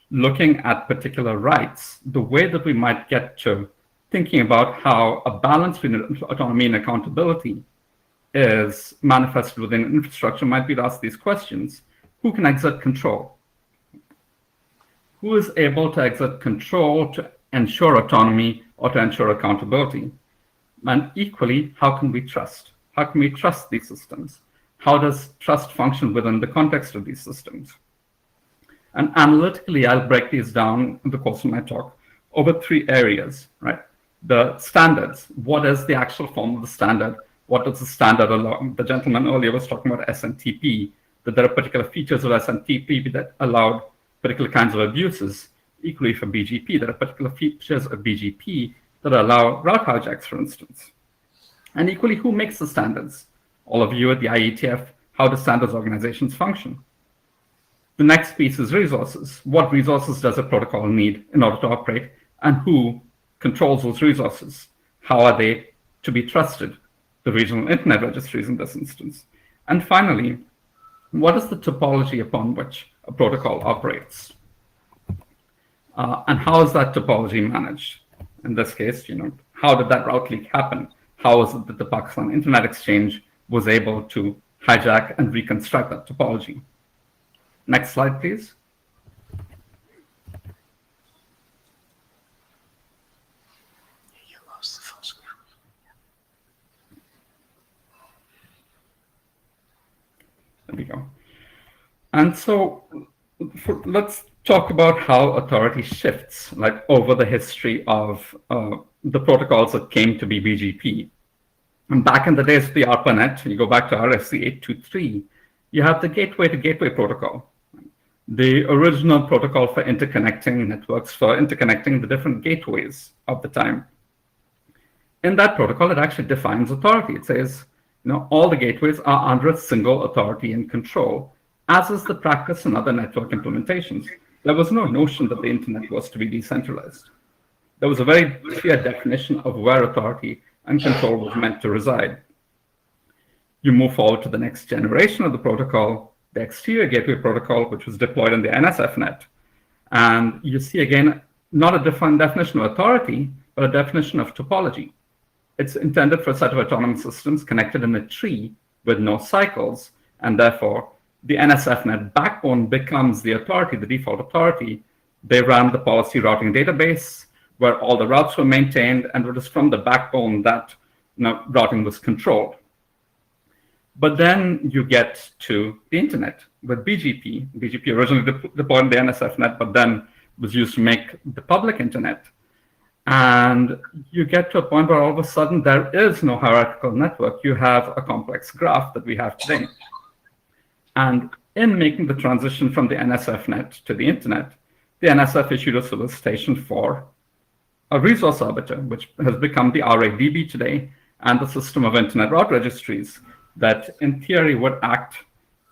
looking at particular rights, the way that we might get to thinking about how a balance between autonomy and accountability is manifested within infrastructure might be to ask these questions. Who can exert control? Who is able to exert control to ensure autonomy or to ensure accountability? And equally, how can we trust? How can we trust these systems? How does trust function within the context of these systems? And analytically, I'll break these down in the course of my talk over 3 areas, right? The standards. What is the actual form of the standard? What does the standard allow? The gentleman earlier was talking about SNTP, that there are particular features of SNTP that allowed particular kinds of abuses. Equally for BGP, there are particular features of BGP that allow route hijacks, for instance. And equally, who makes the standards? All of you at the IETF, how do standards organizations function? The next piece is resources. What resources does a protocol need in order to operate, and who controls those resources? How are they to be trusted? The regional internet registries in this instance. And finally, what is the topology upon which a protocol operates? And how is that topology managed? In this case, how did that route leak happen? How is it that the Pakistan Internet Exchange was able to hijack and reconstruct that topology? Next slide, please. You lost the full screen. There we go. And so let's talk about how authority shifts, like over the history of the protocols that came to be BGP. And back in the days of the ARPANET, you go back to RFC 823, you have the gateway-to-gateway protocol, the original protocol for interconnecting networks, for interconnecting the different gateways of the time. In that protocol, it actually defines authority. It says, all the gateways are under a single authority and control, as is the practice in other network implementations. There was no notion that the internet was to be decentralized. There was a very clear definition of where authority and control was meant to reside. You move forward to the next generation of the protocol, the exterior gateway protocol, which was deployed in the NSFNet. And you see, again, not a defined definition of authority, but a definition of topology. It's intended for a set of autonomous systems connected in a tree with no cycles, and therefore the NSFNet backbone becomes the authority, the default authority. They ran the policy routing database where all the routes were maintained, and it was from the backbone that routing was controlled. But then you get to the internet with BGP. BGP originally deployed in the NSFNet, but then was used to make the public internet. And you get to a point where all of a sudden there is no hierarchical network. You have a complex graph that we have today. And in making the transition from the NSFNet to the internet, the NSF issued a solicitation for a resource arbiter, which has become the RADB today, and the system of internet route registries that in theory would act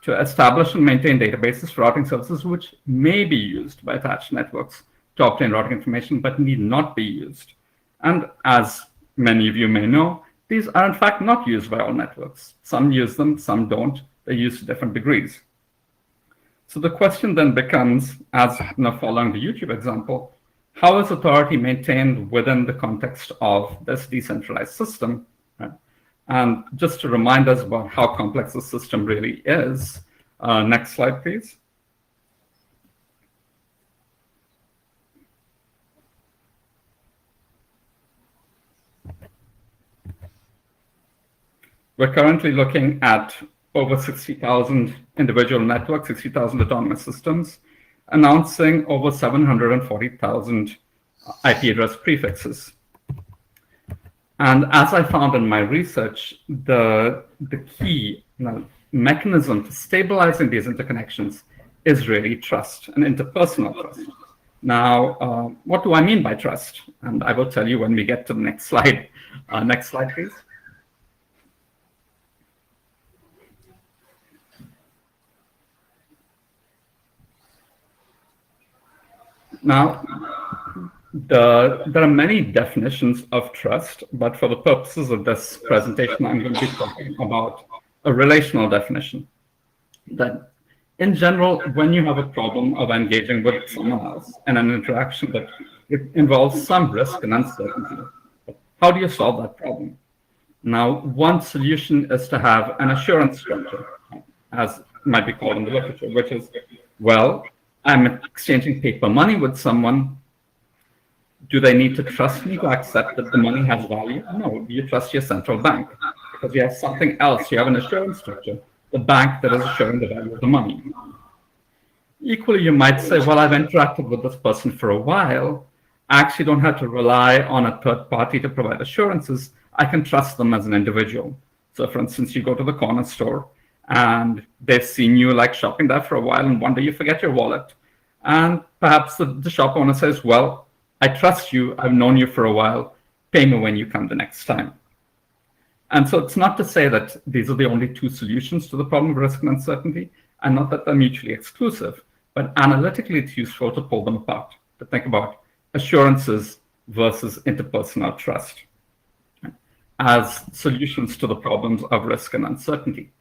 to establish and maintain databases for routing services which may be used by attached networks to obtain routing information, but need not be used. And as many of you may know, these are in fact not used by all networks. Some use them, some don't. They're used to different degrees. So the question then becomes, as following the YouTube example, how is authority maintained within the context of this decentralized system? Right? And just to remind us about how complex the system really is, next slide, please. We're currently looking at over 60,000 individual networks, 60,000 autonomous systems, announcing over 740,000 IP address prefixes. And as I found in my research, the key mechanism to stabilizing these interconnections is really trust and interpersonal trust. Now, what do I mean by trust? And I will tell you when we get to the next slide. Next slide, please. Now, there are many definitions of trust, but for the purposes of this presentation, I'm going to be talking about a relational definition. That in general, when you have a problem of engaging with someone else in an interaction that it involves some risk and uncertainty, how do you solve that problem? Now, one solution is to have an assurance structure, as might be called in the literature, which is, well, I'm exchanging paper money with someone. Do they need to trust me to accept that the money has value? No, you trust your central bank because you have something else. You have an assurance structure, the bank that is assuring the value of the money. Equally, you might say, well, I've interacted with this person for a while. I actually don't have to rely on a third party to provide assurances. I can trust them as an individual. So for instance, you go to the corner store and they've seen you like shopping there for a while and one day you forget your wallet. And perhaps the shop owner says, well, I trust you. I've known you for a while. Pay me when you come the next time. And so it's not to say that these are the only two solutions to the problem of risk and uncertainty, and not that they're mutually exclusive, but analytically it's useful to pull them apart, to think about assurances versus interpersonal trust as solutions to the problems of risk and uncertainty.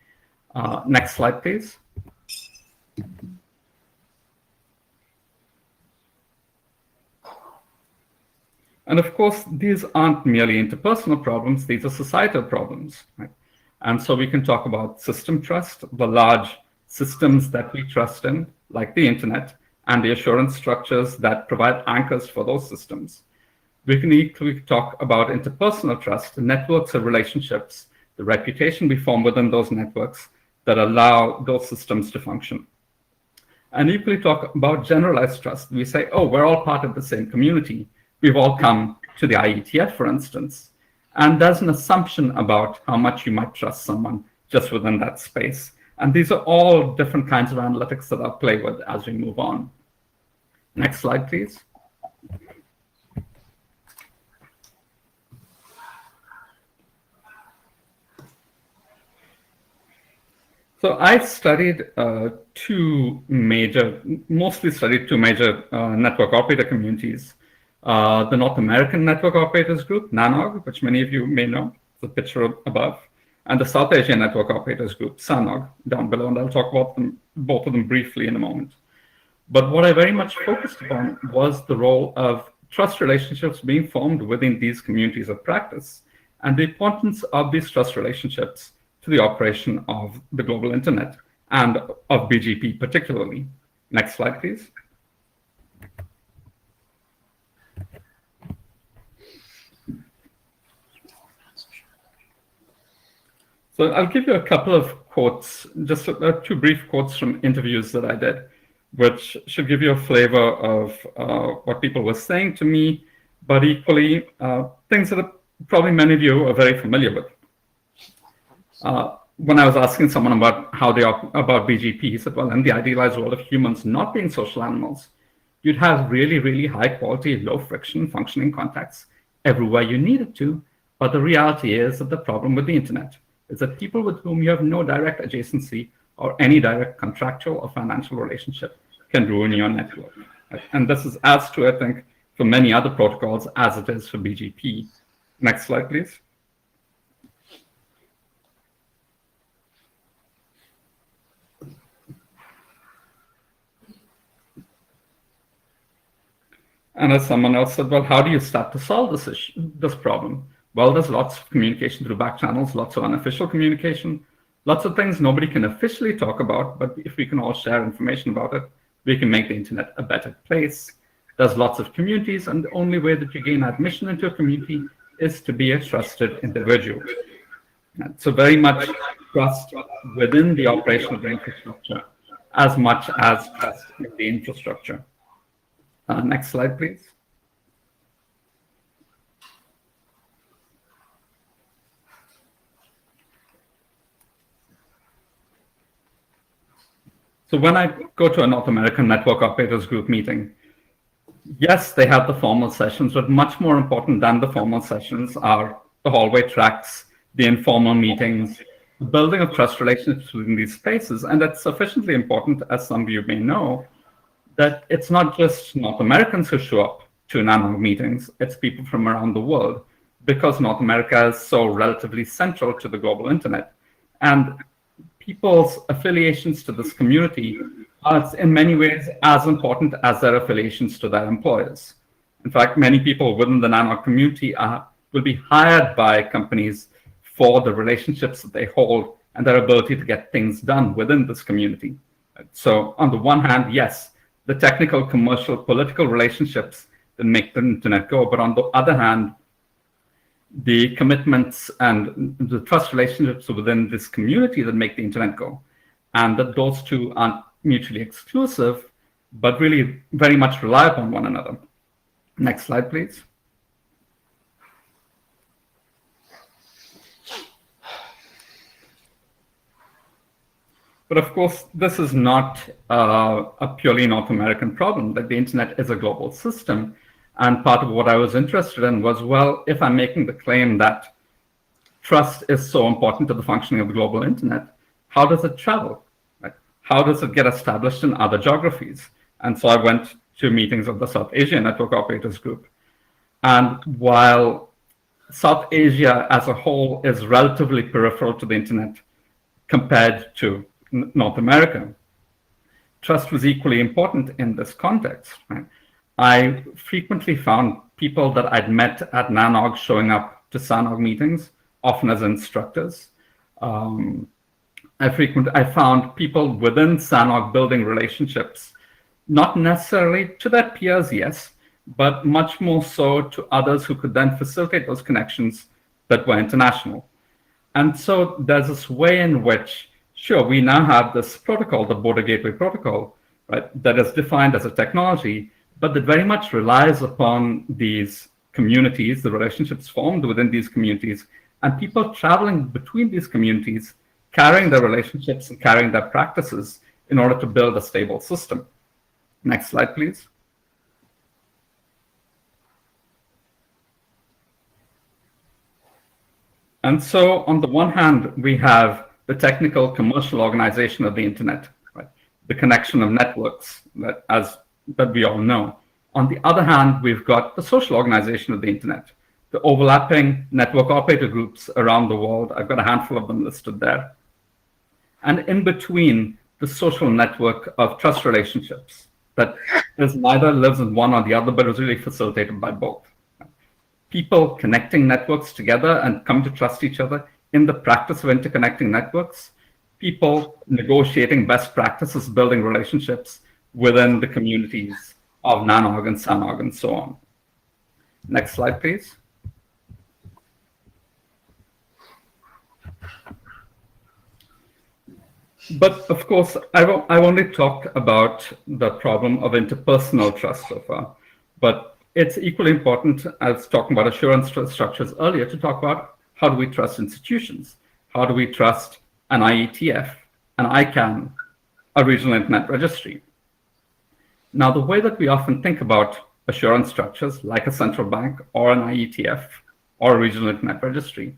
Next slide, please. And of course, these aren't merely interpersonal problems, these are societal problems. Right? And so we can talk about system trust, the large systems that we trust in, like the internet, and the assurance structures that provide anchors for those systems. We can equally talk about interpersonal trust, the networks of relationships, the reputation we form within those networks that allow those systems to function. And equally talk about generalized trust. We say, oh, we're all part of the same community. We've all come to the IETF, for instance, and there's an assumption about how much you might trust someone just within that space. And these are all different kinds of analytics that I'll play with as we move on. Next slide, please. So I studied mostly studied two major network operator communities. The North American Network Operators Group, NANOG, which many of you may know, the picture above, and the South Asian Network Operators Group, SANOG, down below, and I'll talk about them, both of them briefly in a moment. But what I very much focused upon was the role of trust relationships being formed within these communities of practice, and the importance of these trust relationships to the operation of the global internet and of BGP particularly. Next slide, please. So I'll give you a couple of quotes, just two brief quotes from interviews that I did, which should give you a flavor of what people were saying to me, but equally things that probably many of you are very familiar with. When I was asking someone about about BGP, he said, well, in the idealized world of humans not being social animals, you'd have really, really high quality, low friction functioning contacts everywhere you needed to. But the reality is that the problem with the internet is that people with whom you have no direct adjacency or any direct contractual or financial relationship can ruin your network. And this is as true, I think, for many other protocols as it is for BGP. Next slide, please. And as someone else said, well, how do you start to solve this issue, this problem? Well, there's lots of communication through back channels, lots of unofficial communication, lots of things nobody can officially talk about, but if we can all share information about it, we can make the internet a better place. There's lots of communities, and the only way that you gain admission into a community is to be a trusted individual. So very much trust within the operation of the infrastructure as much as trust in the infrastructure. Next slide, please. So when I go to a North American Network Operators Group meeting, yes, they have the formal sessions, but much more important than the formal sessions are the hallway tracks, the informal meetings, the building of trust relationships within these spaces. And that's sufficiently important, as some of you may know, that it's not just North Americans who show up to NANOG meetings, it's people from around the world, because North America is so relatively central to the global internet. And people's affiliations to this community are in many ways as important as their affiliations to their employers. In fact, many people within the NANOG community will be hired by companies for the relationships that they hold and their ability to get things done within this community. So on the one hand, yes, the technical, commercial, political relationships that make the internet go, but on the other hand, the commitments and the trust relationships within this community that make the internet go. And that those two aren't mutually exclusive, but really very much rely upon one another. Next slide, please. But of course, this is not a purely North American problem, that the internet is a global system. And part of what I was interested in was, well, if I'm making the claim that trust is so important to the functioning of the global internet, how does it travel? Right? How does it get established in other geographies? And so I went to meetings of the South Asia Network Operators Group. And while South Asia as a whole is relatively peripheral to the internet compared to North America, trust was equally important in this context. Right? I frequently found people that I'd met at NANOG showing up to SANOG meetings, often as instructors. I found people within SANOG building relationships, not necessarily to their peers, yes, but much more so to others who could then facilitate those connections that were international. And so there's this way in which, sure, we now have this protocol, the Border Gateway Protocol, right, that is defined as a technology, but that very much relies upon these communities, the relationships formed within these communities, and people traveling between these communities, carrying their relationships and carrying their practices in order to build a stable system. Next slide, please. And so on the one hand, we have the technical commercial organization of the internet, right? The connection of networks that we all know. On the other hand, we've got the social organization of the internet, the overlapping network operator groups around the world. I've got a handful of them listed there. And in between, the social network of trust relationships that is neither lives in one or the other, but is really facilitated by both. People connecting networks together and come to trust each other in the practice of interconnecting networks, people negotiating best practices, building relationships within the communities of NANOG and SANOG and so on. Next slide, please. But of course, I've only talked about the problem of interpersonal trust so far, but it's equally important, as talking about assurance structures earlier, to talk about how do we trust institutions? How do we trust an IETF, an ICANN, a regional internet registry? Now, the way that we often think about assurance structures, like a central bank or an IETF or a regional internet registry,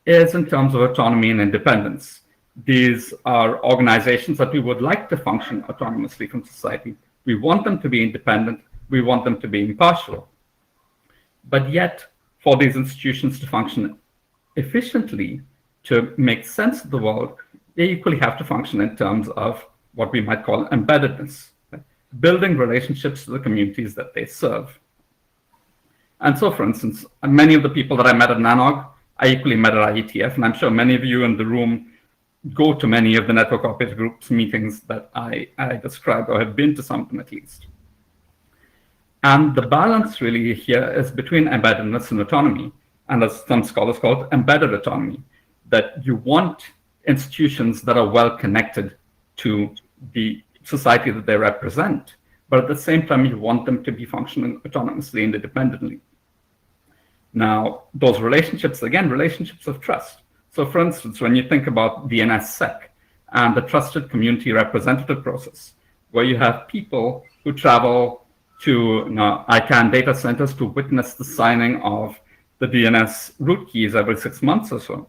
is in terms of autonomy and independence. These are organizations that we would like to function autonomously from society. We want them to be independent. We want them to be impartial. But yet, for these institutions to function efficiently, to make sense of the world, they equally have to function in terms of what we might call embeddedness, right? Building relationships to the communities that they serve. And so, for instance, many of the people that I met at NANOG, I equally met at IETF, and I'm sure many of you in the room go to many of the network operator groups meetings that I described, or have been to some of them at least. And the balance really here is between embeddedness and autonomy, and as some scholars call it, embedded autonomy, that you want institutions that are well connected to the society that they represent, but at the same time, you want them to be functioning autonomously and independently. Now, those relationships, again, relationships of trust. So for instance, when you think about DNSSEC and the trusted community representative process, where you have people who travel to ICANN data centers to witness the signing of the DNS root keys every 6 months or so.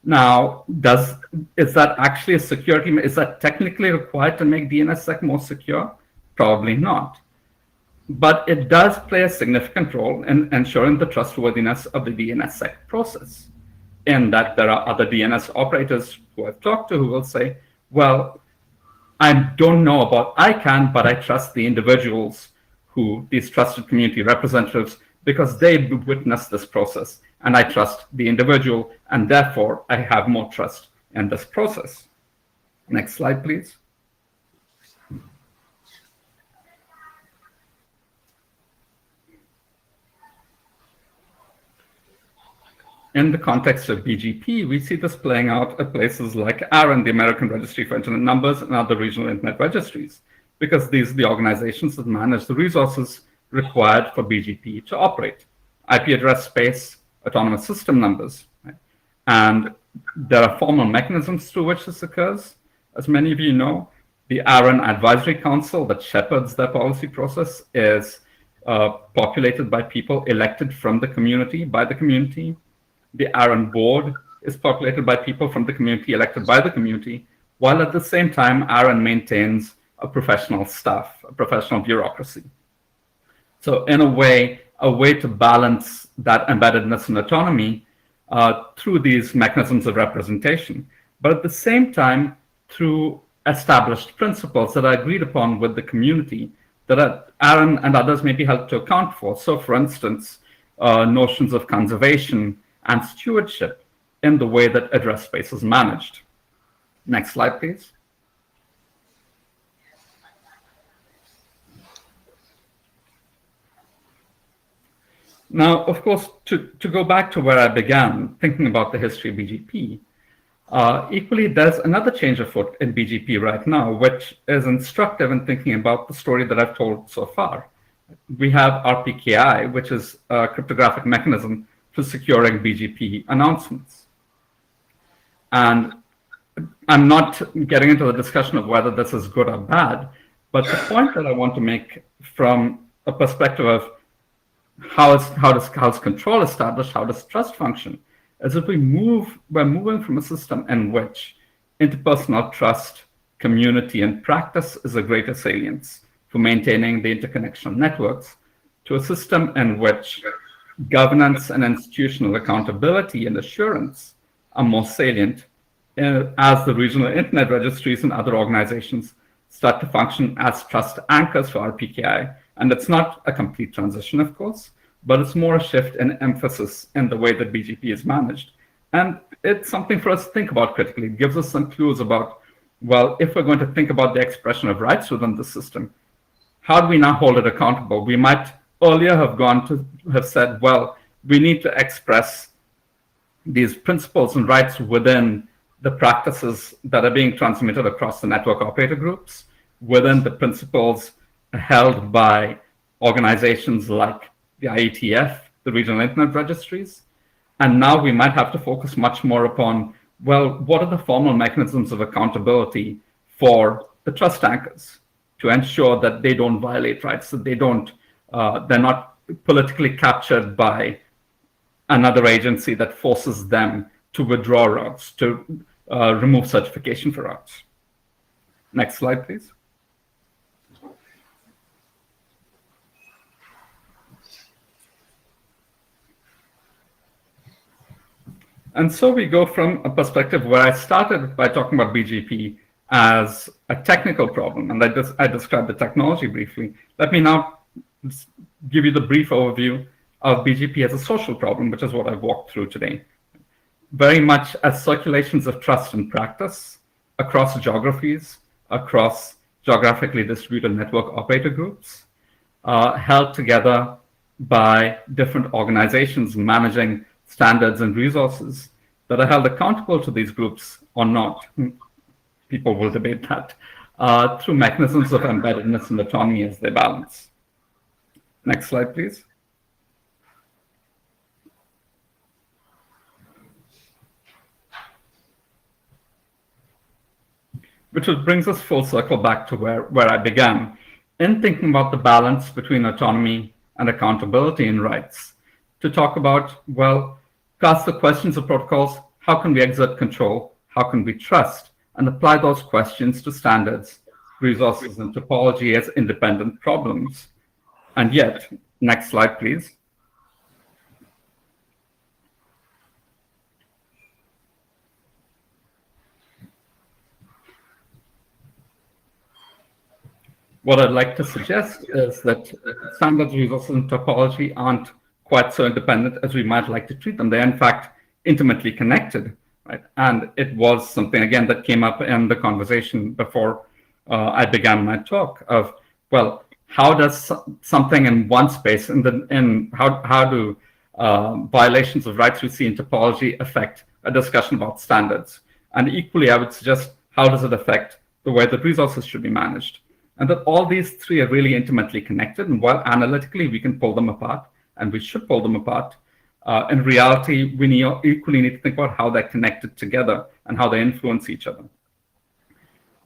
Now, is that actually a security? Is that technically required to make DNSSEC more secure? Probably not. But it does play a significant role in ensuring the trustworthiness of the DNSSEC process, in that there are other DNS operators who I've talked to who will say, well, I don't know about ICANN, but I trust the individuals these trusted community representatives, because they witnessed this process, and I trust the individual, and therefore I have more trust in this process. Next slide, please. In the context of BGP, we see this playing out at places like ARIN, the American Registry for Internet Numbers, and other regional internet registries, because these are the organizations that manage the resources required for BGP to operate. IP address space, autonomous system numbers. Right? And there are formal mechanisms through which this occurs. As many of you know, the ARIN Advisory Council that shepherds their policy process is populated by people elected from the community, by the community. The ARIN board is populated by people from the community, elected by the community, while at the same time, ARIN maintains a professional staff, a professional bureaucracy. So in a way to balance that embeddedness and autonomy through these mechanisms of representation, but at the same time, through established principles that are agreed upon with the community that ARIN and others may be held to account for. So for instance, notions of conservation and stewardship in the way that address space is managed. Next slide, please. Now, of course, to go back to where I began, thinking about the history of BGP, equally, there's another change afoot in BGP right now, which is instructive in thinking about the story that I've told so far. We have RPKI, which is a cryptographic mechanism for securing BGP announcements. And I'm not getting into the discussion of whether this is good or bad, but the point that I want to make from a perspective of how is control established, how does trust function, is that we're moving from a system in which interpersonal trust, community, and practice is a greater salience for maintaining the interconnection of networks, to a system in which governance and institutional accountability and assurance are more salient as the regional internet registries and other organizations start to function as trust anchors for RPKI. And it's not a complete transition, of course, but it's more a shift in emphasis in the way that BGP is managed. And it's something for us to think about critically. It gives us some clues about, well, if we're going to think about the expression of rights within the system, how do we now hold it accountable? We might earlier have said, well, we need to express these principles and rights within the practices that are being transmitted across the network operator groups, within the principles held by organizations like the IETF, the regional internet registries. And now we might have to focus much more upon, well, what are the formal mechanisms of accountability for the trust anchors to ensure that they don't violate rights, that they're not politically captured by another agency that forces them to withdraw routes, to remove certification for routes. Next slide, please. And so we go from a perspective where I started by talking about BGP as a technical problem, and I described the technology briefly. Let me now give you the brief overview of BGP as a social problem, which is what I've walked through today. Very much as circulations of trust in practice across geographies, across geographically distributed network operator groups, held together by different organizations managing standards and resources that are held accountable to these groups or not. People will debate that through mechanisms of embeddedness and autonomy as they balance. Next slide, please. Which brings us full circle back to where I began. In thinking about the balance between autonomy and accountability in rights, to talk about, well, ask the questions of protocols, how can we exert control, how can we trust, and apply those questions to standards, resources, and topology as independent problems. And yet, next slide, please. What I'd like to suggest is that standards, resources, and topology aren't quite so independent as we might like to treat them. They're in fact intimately connected, right? And it was something, again, that came up in the conversation before I began my talk of, well, how does something in one space, how do violations of rights we see in topology affect a discussion about standards? And equally, I would suggest, how does it affect the way that resources should be managed? And that all these three are really intimately connected. And while analytically we can pull them apart, and we should pull them apart, in reality, we equally need to think about how they're connected together and how they influence each other.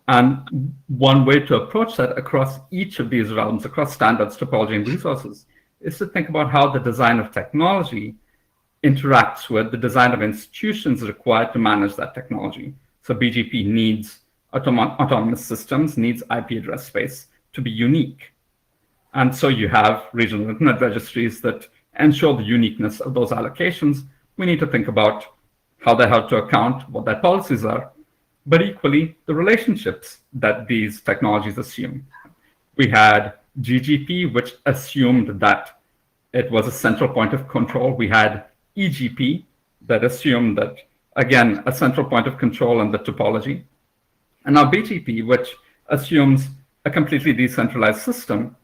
And one way to approach that across each of these realms, across standards, topology, and resources, is to think about how the design of technology interacts with the design of institutions required to manage that technology. So BGP needs autonomous systems, needs IP address space to be unique. And so you have regional internet registries that ensure the uniqueness of those allocations. We need to think about how they have to account, what their policies are, but equally the relationships that these technologies assume. We had GGP, which assumed that it was a central point of control. We had EGP that assumed that, again, a central point of control and the topology. And now BGP, which assumes a completely decentralized system,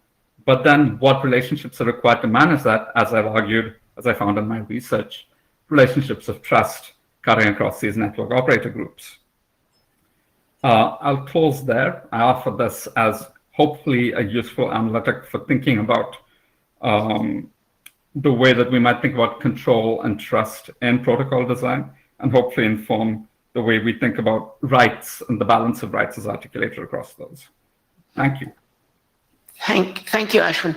but then what relationships are required to manage that, as I've argued, as I found in my research, relationships of trust cutting across these network operator groups. I'll close there. I offer this as hopefully a useful analytic for thinking about the way that we might think about control and trust in protocol design, and hopefully inform the way we think about rights and the balance of rights as articulated across those. Thank you. Thank you, Ashwin.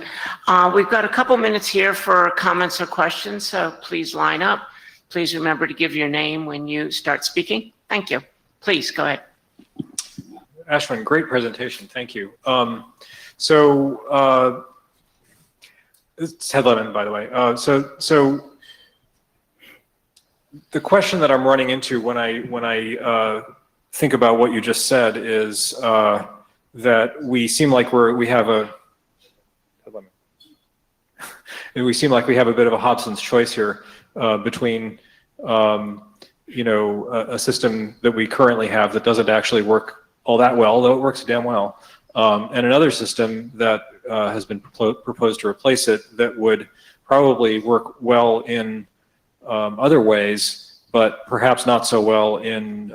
We've got a couple minutes here for comments or questions, so please line up. Please remember to give your name when you start speaking. Thank you. Please, go ahead. Ashwin, great presentation. Thank you. It's Ted Lemon, by the way. So the question that I'm running into when I think about what you just said is that we seem like we have a bit of a Hobson's choice here between a system that we currently have that doesn't actually work all that well, though it works damn well, and another system that has been proposed to replace it that would probably work well in other ways, but perhaps not so well in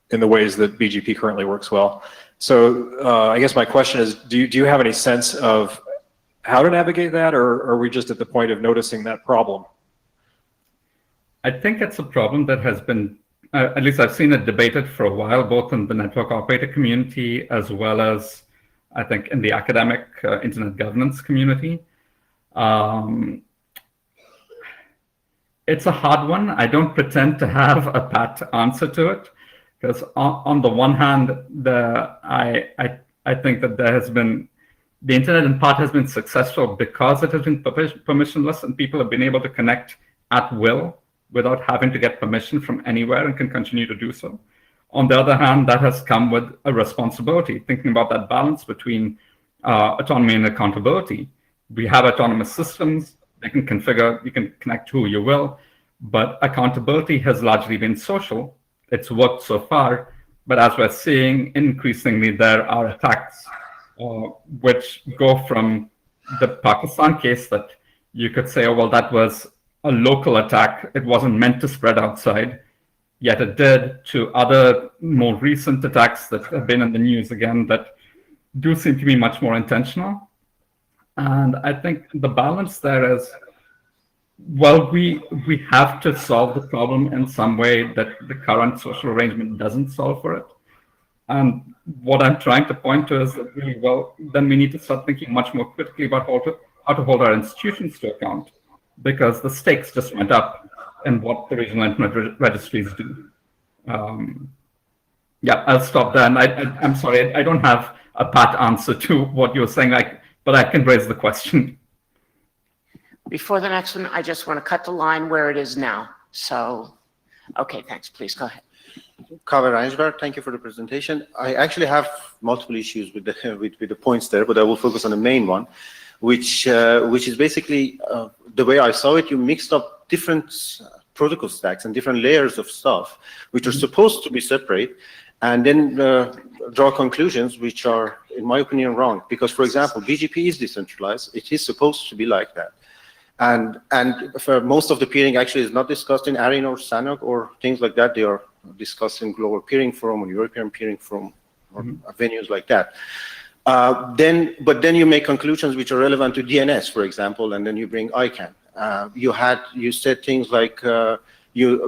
the ways that BGP currently works well. So I guess my question is, do you have any sense of how to navigate that, or are we just at the point of noticing that problem? I think it's a problem that has been, at least I've seen it debated for a while, both in the network operator community as well as, I think, in the academic internet governance community. It's a hard one. I don't pretend to have a pat answer to it, because on the one hand, I think that there has been, the internet in part has been successful because it has been permissionless and people have been able to connect at will without having to get permission from anywhere and can continue to do so. On the other hand, that has come with a responsibility, thinking about that balance between autonomy and accountability. We have autonomous systems. They can configure, you can connect who you will, but accountability has largely been social. It's worked so far, but as we're seeing, increasingly there are attacks which go from the Pakistan case that you could say, oh, well, that was a local attack. It wasn't meant to spread outside, yet it did, to other more recent attacks that have been in the news again that do seem to be much more intentional. And I think the balance there is, well, we have to solve the problem in some way that the current social arrangement doesn't solve for it. And what I'm trying to point to is that really, well, then we need to start thinking much more critically about how to hold our institutions to account, because the stakes just went up in what the regional internet registries do. Yeah, I'll stop there. And I'm sorry, I don't have a pat answer to what you're saying, but I can raise the question. Before the next one, I just want to cut the line where it is now. So, okay, thanks. Please go ahead. Kaveh Reinsberg, thank you for the presentation. I actually have multiple issues with the points there, but I will focus on the main one, which is basically the way I saw it. You mixed up different protocol stacks and different layers of stuff, which are supposed to be separate, and then draw conclusions which are, in my opinion, wrong. Because, for example, BGP is decentralized. It is supposed to be like that. And for most of the peering actually is not discussed in ARIN or SANOG or things like that. They are discussed in Global Peering Forum or European Peering Forum or venues like that. But then you make conclusions which are relevant to DNS, for example, and then you bring ICANN. You said things like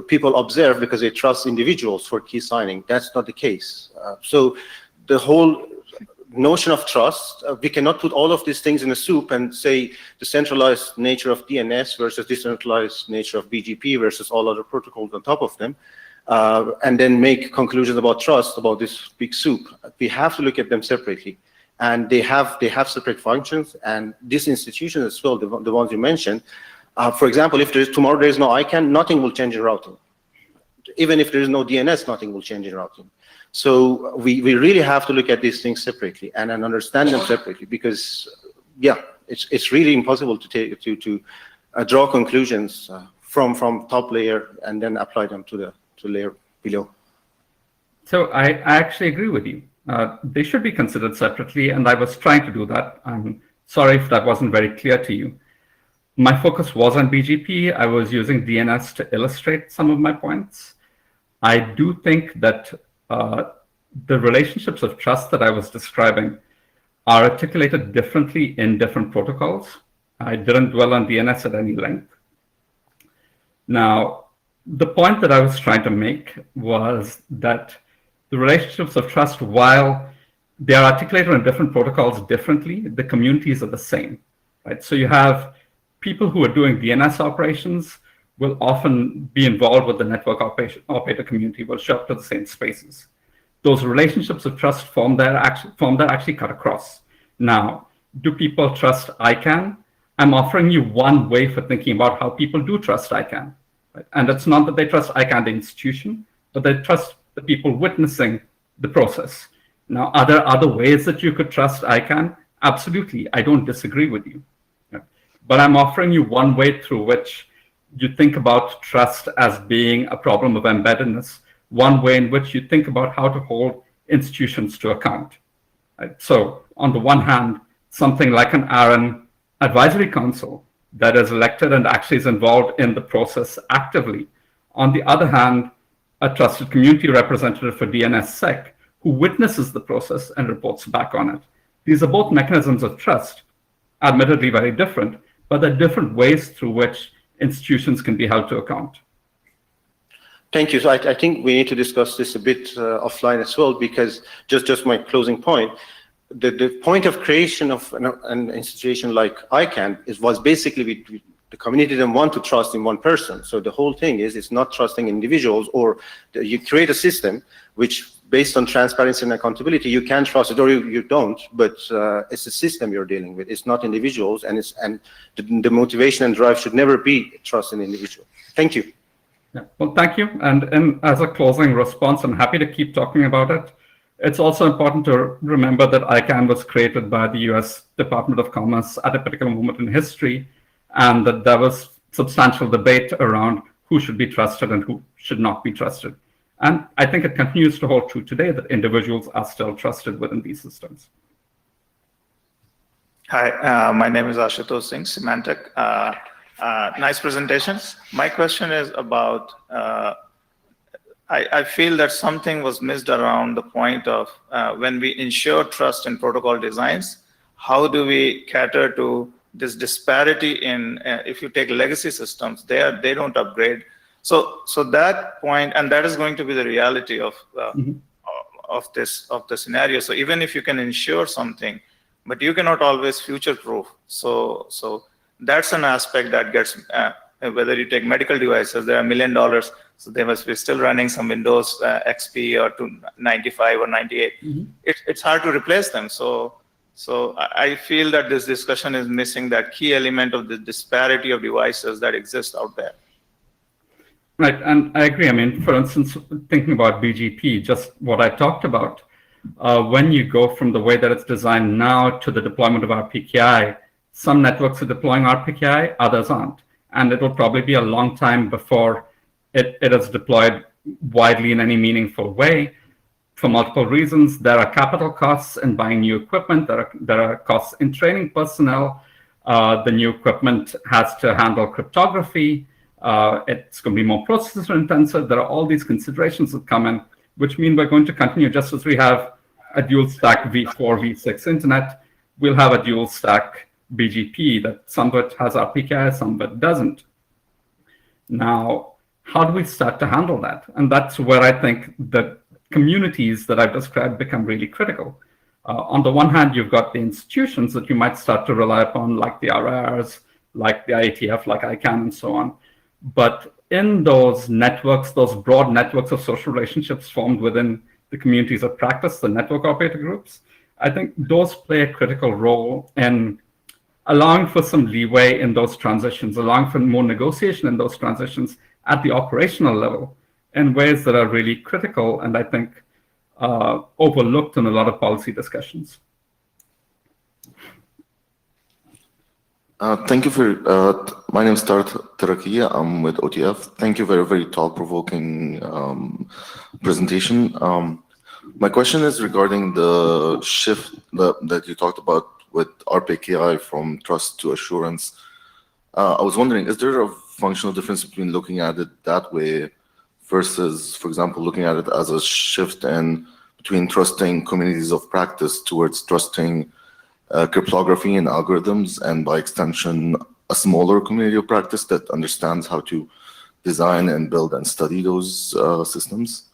people observe because they trust individuals for key signing. That's not the case. So the whole notion of trust, we cannot put all of these things in a soup and say the centralized nature of DNS versus decentralized nature of BGP versus all other protocols on top of them, and then make conclusions about trust about this big soup. We have to look at them separately, and they have separate functions. And these institutions as well, the ones you mentioned, for example, if tomorrow there is no ICANN, nothing will change in routing. Even if there is no DNS, nothing will change in routing. So we really have to look at these things separately and understand them separately, because yeah, it's really impossible to draw conclusions from top layer and then apply them to the layer below. So I actually agree with you. They should be considered separately, and I was trying to do that. I'm sorry if that wasn't very clear to you. My focus was on BGP. I was using DNS to illustrate some of my points. I do think that the relationships of trust that I was describing are articulated differently in different protocols. I didn't dwell on DNS at any length. Now, the point that I was trying to make was that the relationships of trust, while they are articulated in different protocols differently, the communities are the same, right? So you have people who are doing DNS operations will often be involved with the network operator community, will show up to the same spaces. Those relationships of trust form that actually cut across. Now, do people trust ICANN? I'm offering you one way for thinking about how people do trust ICANN. Right? And it's not that they trust ICANN, the institution, but they trust the people witnessing the process. Now, are there other ways that you could trust ICANN? Absolutely, I don't disagree with you. Right? But I'm offering you one way through which you think about trust as being a problem of embeddedness, one way in which you think about how to hold institutions to account. Right? So on the one hand, something like an ARIN advisory council that is elected and actually is involved in the process actively. On the other hand, a trusted community representative for DNSSEC who witnesses the process and reports back on it. These are both mechanisms of trust, admittedly very different, but they're different ways through which institutions can be held to account. Thank you. So I think we need to discuss this a bit offline as well, because just my closing point, the point of creation of an institution like ICANN was basically the community didn't want to trust in one person. So the whole thing is it's not trusting individuals, or you create a system which, based on transparency and accountability, you can trust it or you don't, but it's a system you're dealing with. It's not individuals, and the motivation and drive should never be trust in individual. Thank you. Yeah. Well, thank you. And as a closing response, I'm happy to keep talking about it. It's also important to remember that ICANN was created by the US Department of Commerce at a particular moment in history, and that there was substantial debate around who should be trusted and who should not be trusted. And I think it continues to hold true today that individuals are still trusted within these systems. Hi, my name is Ashutosh Singh, Symantec. Nice presentations. My question is about, I feel that something was missed around the point of when we ensure trust in protocol designs, how do we cater to this disparity in, if you take legacy systems, they don't upgrade. So that point, and that is going to be the reality of the scenario. So even if you can ensure something, but you cannot always future-proof. So that's an aspect that gets, whether you take medical devices, they are $1 million, so they must be still running some Windows XP or 95 or 98. It's hard to replace them. So I feel that this discussion is missing that key element of the disparity of devices that exist out there. Right, and I agree. I mean, for instance, thinking about BGP, just what I talked about, when you go from the way that it's designed now to the deployment of RPKI, some networks are deploying RPKI, others aren't. And it will probably be a long time before it is deployed widely in any meaningful way for multiple reasons. There are capital costs in buying new equipment. There are costs in training personnel. The new equipment has to handle cryptography. It's going to be more processor intensive. There are all these considerations that come in, which mean we're going to continue, just as we have a dual stack v4, v6 internet, we'll have a dual stack BGP that some of it has RPKI, some of it doesn't. Now, how do we start to handle that? And that's where I think the communities that I've described become really critical. On the one hand, you've got the institutions that you might start to rely upon, like the RIRs, like the IETF, like ICANN, and so on. But in those networks, those broad networks of social relationships formed within the communities of practice, the network operator groups, I think those play a critical role in allowing for some leeway in those transitions, allowing for more negotiation in those transitions at the operational level in ways that are really critical and I think overlooked in a lot of policy discussions. Thank you for, my name is Tarakiya, I'm with OTF. Thank you for a very thought-provoking presentation. My question is regarding the shift that you talked about with RPKI from trust to assurance. I was wondering, is there a functional difference between looking at it that way versus, for example, looking at it as a shift in between trusting communities of practice towards trusting cryptography and algorithms, and by extension, a smaller community of practice that understands how to design and build and study those systems?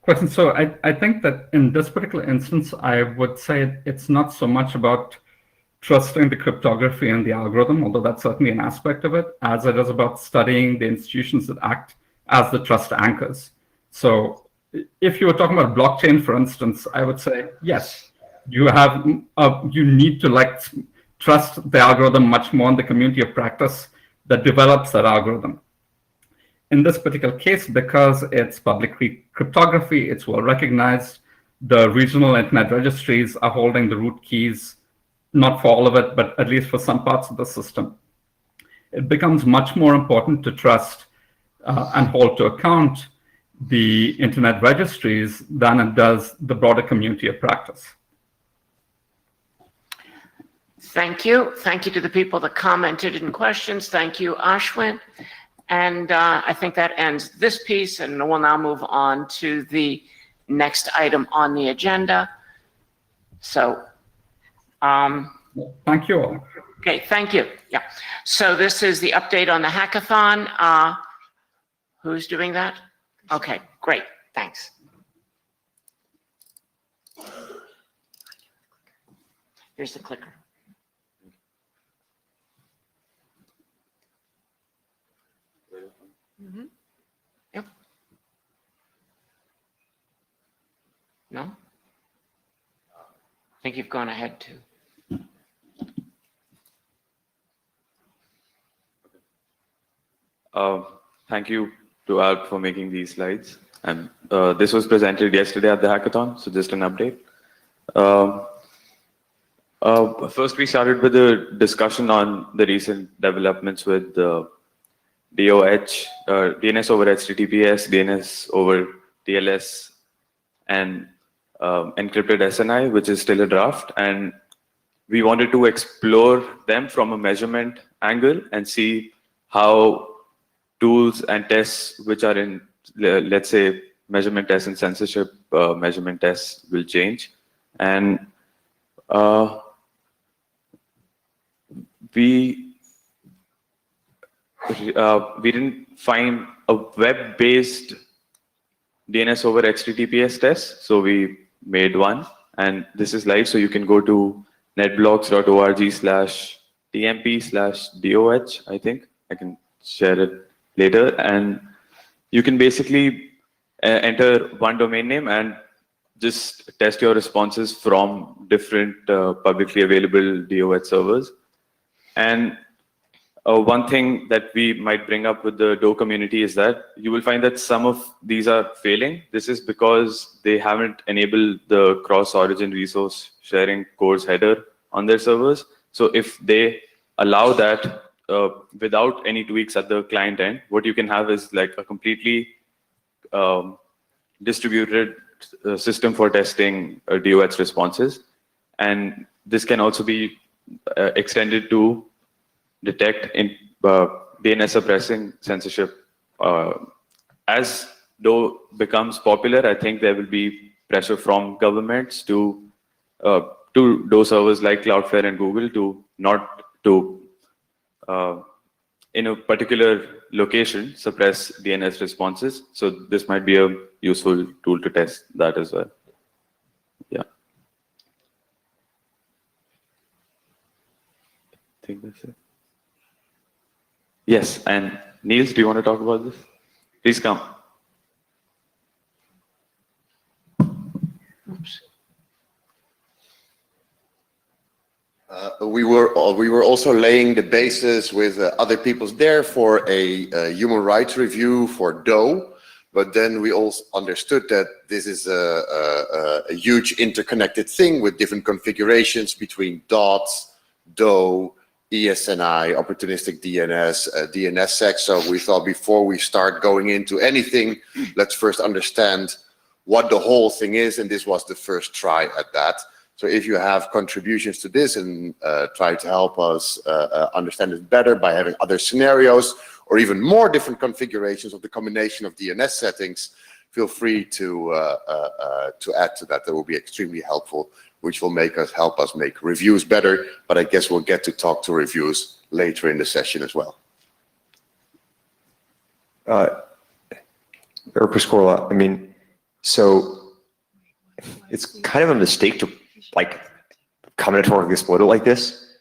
Question. So I think that in this particular instance, I would say it's not so much about trusting the cryptography and the algorithm, although that's certainly an aspect of it, as it is about studying the institutions that act as the trust anchors. So if you were talking about blockchain, for instance, I would say, yes, you have you need to trust the algorithm much more in the community of practice that develops that algorithm. In this particular case, because it's public cryptography, it's well recognized, the regional internet registries are holding the root keys, not for all of it, but at least for some parts of the system. It becomes much more important to trust and hold to account the internet registries than it does the broader community of practice. Thank you. Thank you to the people that commented in questions. Thank you, Ashwin. And I think that ends this piece, and we'll now move on to the next item on the agenda. So, thank you all. Okay, thank you. Yeah. So this is the update on the hackathon. Who's doing that? Okay, great. Thanks. Here's the clicker. Yep. No? I think you've gone ahead too. Thank you to Alp for making these slides. And this was presented yesterday at the hackathon, so just an update. First, we started with a discussion on the recent developments with DOH, DNS over HTTPS, DNS over TLS, and encrypted SNI, which is still a draft. And we wanted to explore them from a measurement angle and see how tools and tests which are in, let's say, measurement tests and censorship measurement tests will change. And we didn't find a web-based DNS over HTTPS test, so we made one, and this is live, so you can go to netblocks.org/tmp/doh, I think. I can share it later, and you can basically enter one domain name and just test your responses from different publicly available DOH servers. And one thing that we might bring up with the DOH community is that you will find that some of these are failing. This is because they haven't enabled the cross-origin resource sharing course header on their servers. So if they allow that without any tweaks at the client end, what you can have is like a completely distributed system for testing DOH responses. And this can also be extended to detect in DNS suppressing censorship. As DOH becomes popular, I think there will be pressure from governments to DOH servers like Cloudflare and Google to not to in a particular location suppress DNS responses. So this might be a useful tool to test that as well. Yeah. I think that's it. Yes, and Niels, do you want to talk about this? Please come. Oops. We were also laying the basis with other peoples there for a human rights review for DOH, but then we also understood that this is a huge interconnected thing with different configurations between DOTS, DOH, ESNI, opportunistic DNS, DNSSEC. So we thought before we start going into anything, let's first understand what the whole thing is, and this was the first try at that. So if you have contributions to this and try to help us understand it better by having other scenarios or even more different configurations of the combination of DNS settings, feel free to add to that. That will be extremely helpful, which will help us make reviews better. But I guess we'll get to talk to reviews later in the session as well. Hrpc, I mean, so it's kind of a mistake to like combinatorically exploit it like this.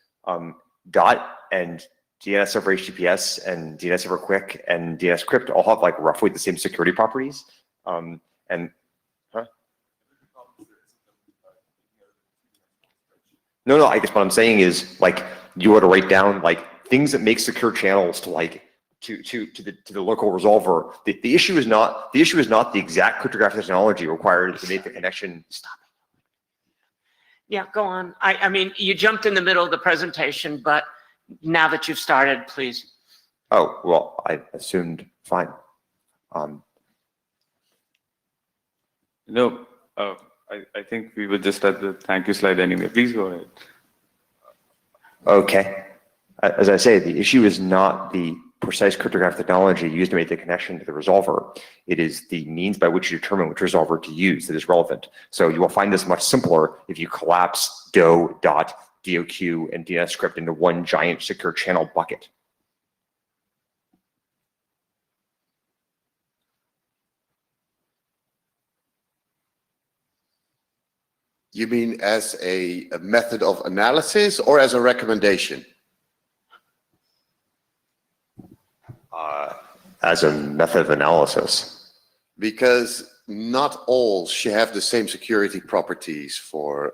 Dot and DNS over HTTPS and DNS over Quick and DNS Crypt all have like roughly the same security properties. And No, I guess what I'm saying is like you were to write down like things that make secure channels to like to the local resolver. The issue is not the exact cryptographic technology required to make the connection. Stop. Yeah, go on. I mean, you jumped in the middle of the presentation, but now that you've started, please. Oh, well, I assumed fine. No, I think we were just at the thank you slide anyway. Please go ahead. Okay. As I say, the issue is not the precise cryptographic technology used to make the connection to the resolver. It is the means by which you determine which resolver to use that is relevant. So you will find this much simpler if you collapse DOH, DOT, DOQ, and DNS script into one giant secure channel bucket. You mean as a method of analysis or as a recommendation? As a method of analysis. Because not all should have the same security properties for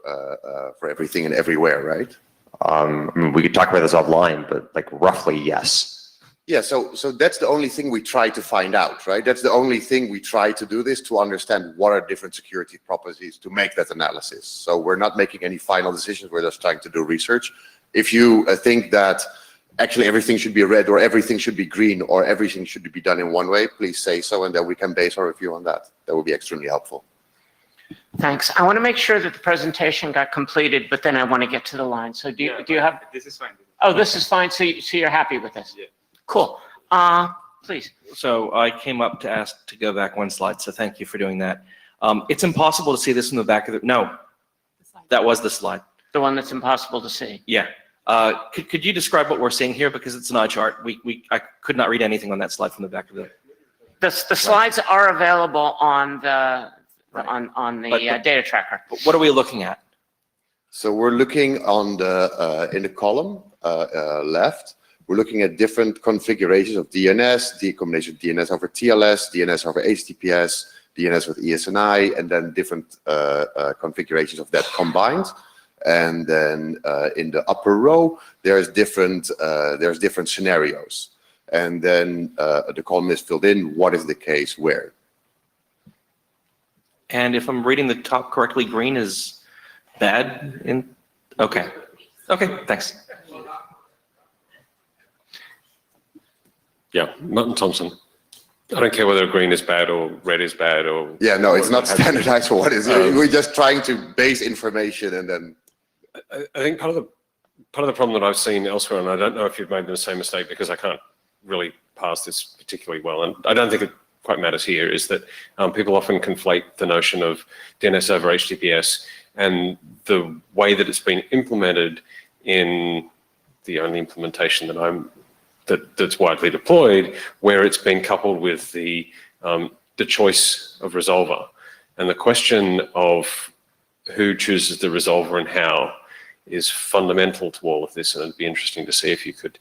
everything and everywhere, right? I mean, we could talk about this offline, but like roughly, yes. Yeah, so that's the only thing we try to find out, right? That's the only thing we try to do, this to understand what are different security properties to make that analysis. So we're not making any final decisions, we're just trying to do research. If you think that actually everything should be red or everything should be green or everything should be done in one way, please say so, and then we can base our review on that. That would be extremely helpful. Thanks. I want to make sure that the presentation got completed, but then I want to get to the line. So do you have? This is fine. Oh, this is fine. So you're happy with this? Yeah. Cool. Please. So I came up to ask to go back one slide, so thank you for doing that. It's impossible to see this in the back of the, no, that was the slide. The one that's impossible to see. Yeah. Could you describe what we're seeing here? Because it's an eye chart. I could not read anything on that slide from the back of the. The slides are available on the data tracker. But what are we looking at? So we're looking on the in the column left. We're looking at different configurations of DNS, the combination of DNS over TLS, DNS over HTTPS, DNS with ESNI, and then different configurations of that combined. And then in the upper row, there's different scenarios. And then the column is filled in, what is the case where. And if I'm reading the top correctly, green is bad in, okay. Okay, thanks. Yeah, Martin Thompson. I don't care whether green is bad or red is bad or. Yeah, no, it's not standardized for what is. We're just trying to base information and then. I think part of the problem that I've seen elsewhere, and I don't know if you've made the same mistake because I can't really parse this particularly well, and I don't think it quite matters here, is that people often conflate the notion of DNS over HTTPS and the way that it's been implemented in the only implementation that's widely deployed, where it's been coupled with the choice of resolver. And the question of who chooses the resolver and how is fundamental to all of this, and it'd be interesting to see if you could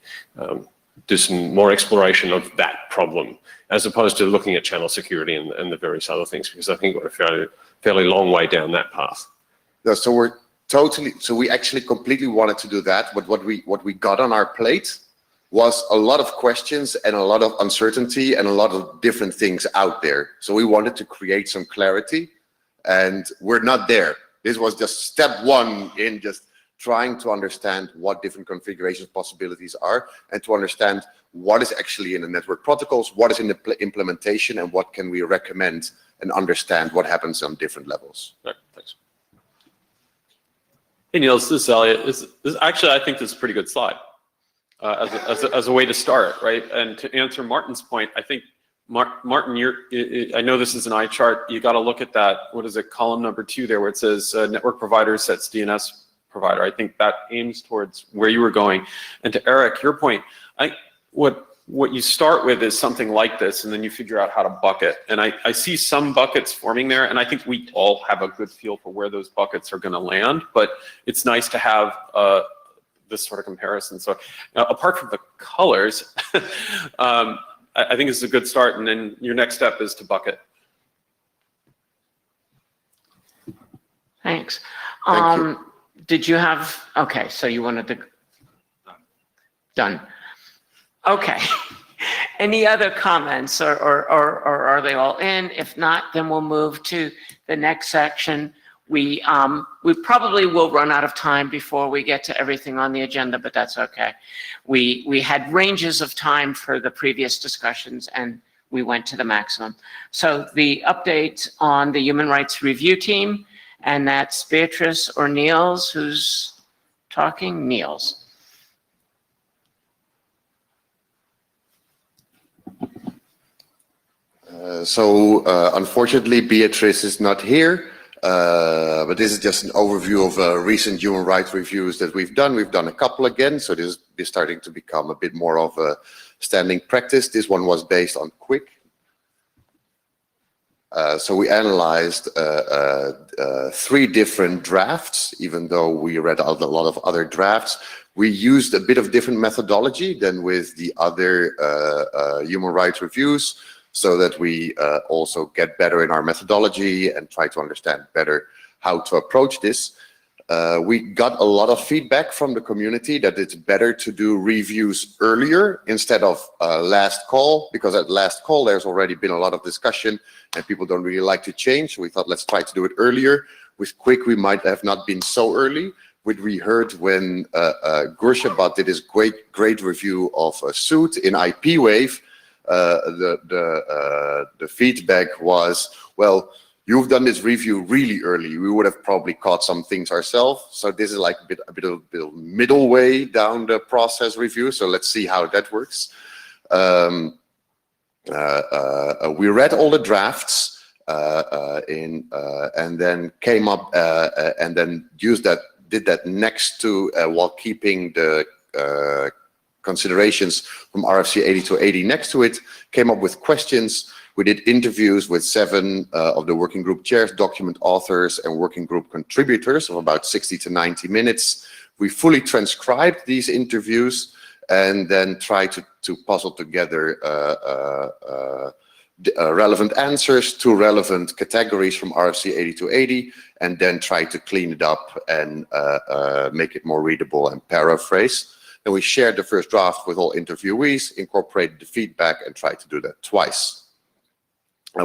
do some more exploration of that problem, as opposed to looking at channel security and the various other things, because I think we're a fairly long way down that path. No, so we actually completely wanted to do that, but what we got on our plate was a lot of questions and a lot of uncertainty and a lot of different things out there. So we wanted to create some clarity, and we're not there. This was just step one in just trying to understand what different configurations possibilities are, and to understand what is actually in the network protocols, what is in the implementation, and what can we recommend and understand what happens on different levels. Right, thanks. Hey Niels, this is Elliot. This actually, I think this is a pretty good slide as a way to start, right? And to answer Martin's point, I think Martin, I know this is an eye chart. You got to look at that. What is it? Column number 2 there, where it says network provider sets DNS provider. I think that aims towards where you were going. And to Eric, your point, what you start with is something like this, and then you figure out how to bucket. And I see some buckets forming there, and I think we all have a good feel for where those buckets are going to land. But it's nice to have this sort of comparison. So apart from the colors, I think this is a good start, and then your next step is to bucket. Thanks. Thank you. Did you have, okay, so you wanted to, done. Okay. Any other comments, or are they all in? If not, then we'll move to the next section. We probably will run out of time before we get to everything on the agenda, but that's okay. We had ranges of time for the previous discussions, and we went to the maximum. So the update on the Human Rights Review Team, and that's Beatrice or Niels who's talking. Niels. Unfortunately, Beatrice is not here. But this is just an overview of recent human rights reviews that we've done. We've done a couple again, so this is starting to become a bit more of a standing practice. This one was based on Quick. So we analyzed 3 different drafts, even though we read out a lot of other drafts. We used a bit of different methodology than with the other human rights reviews, so that we also get better in our methodology and try to understand better how to approach this. we got a lot of feedback from the community that it's better to do reviews earlier instead of last call, because at last call there's already been a lot of discussion and people don't really like to change. So we thought, let's try to do it earlier. With Quick, we might have not been so early. We heard when Gurshabat did his great review of Suit in IPWave, the feedback was, well, you've done this review really early. We would have probably caught some things ourselves. So this is like a bit of middle way down the process review. So let's see how that works. We read all the drafts and then came up and then did that next to while keeping the considerations from RFC 8280 next to it, came up with questions. We did interviews with 7 of the working group chairs, document authors, and working group contributors of about 60 to 90 minutes. We fully transcribed these interviews and then tried to puzzle together relevant answers to relevant categories from RFC 8280, and then try to clean it up and make it more readable and paraphrase. Then we shared the first draft with all interviewees, incorporated the feedback, and tried to do that twice.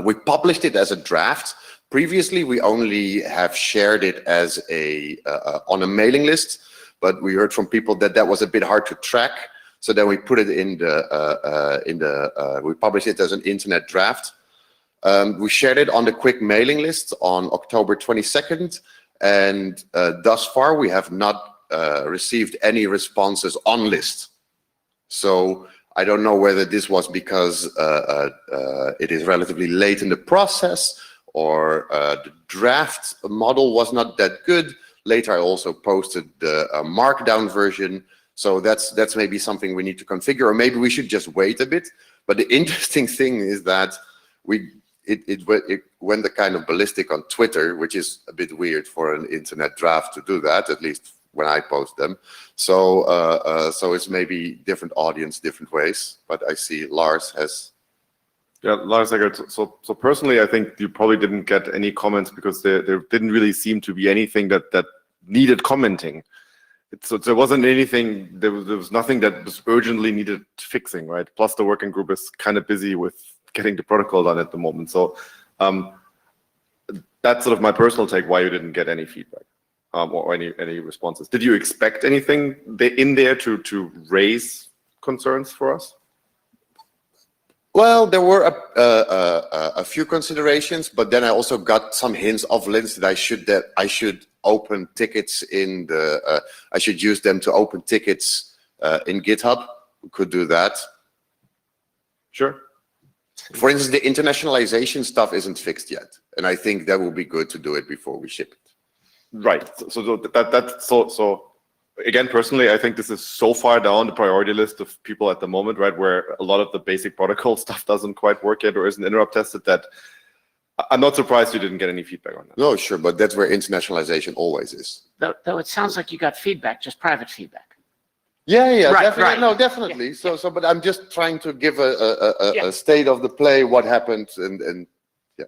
We published it as a draft. Previously, we only have shared it as on a mailing list, but we heard from people that that was a bit hard to track. So then we put it we published it as an internet draft. We shared it on the Quick mailing list on October 22nd, and thus far we have not received any responses on list. So I don't know whether this was because it is relatively late in the process, or the draft model was not that good. Later I also posted the markdown version. So that's maybe something we need to configure, or maybe we should just wait a bit. But the interesting thing is that it went a kind of ballistic on Twitter, which is a bit weird for an internet draft to do that, at least when I post them. So so it's maybe different audience, different ways. But I see Lars has. Yeah, Lars, so personally, I think you probably didn't get any comments because there didn't really seem to be anything that needed commenting. So there wasn't anything, there was nothing that was urgently needed fixing, right? Plus the working group is kind of busy with getting the protocol done at the moment. So that's sort of my personal take why you didn't get any feedback or any responses. Did you expect anything in there to raise concerns for us? Well, there were a few considerations, but then I also got some hints of links that I should open tickets in the. I should use them to open tickets in GitHub. We could do that. Sure. For instance, the internationalization stuff isn't fixed yet, and I think that will be good to do it before we ship it. Right. So again, personally, I think this is so far down the priority list of people at the moment, right, where a lot of the basic protocol stuff doesn't quite work yet or isn't interrupt tested, that I'm not surprised you didn't get any feedback on that. No, sure, but that's where internationalization always is. Though it sounds like you got feedback, just private feedback. Yeah, Right, definitely. right. No, definitely. Yeah. So, but I'm just trying to give a state of the play, what happened, and yeah.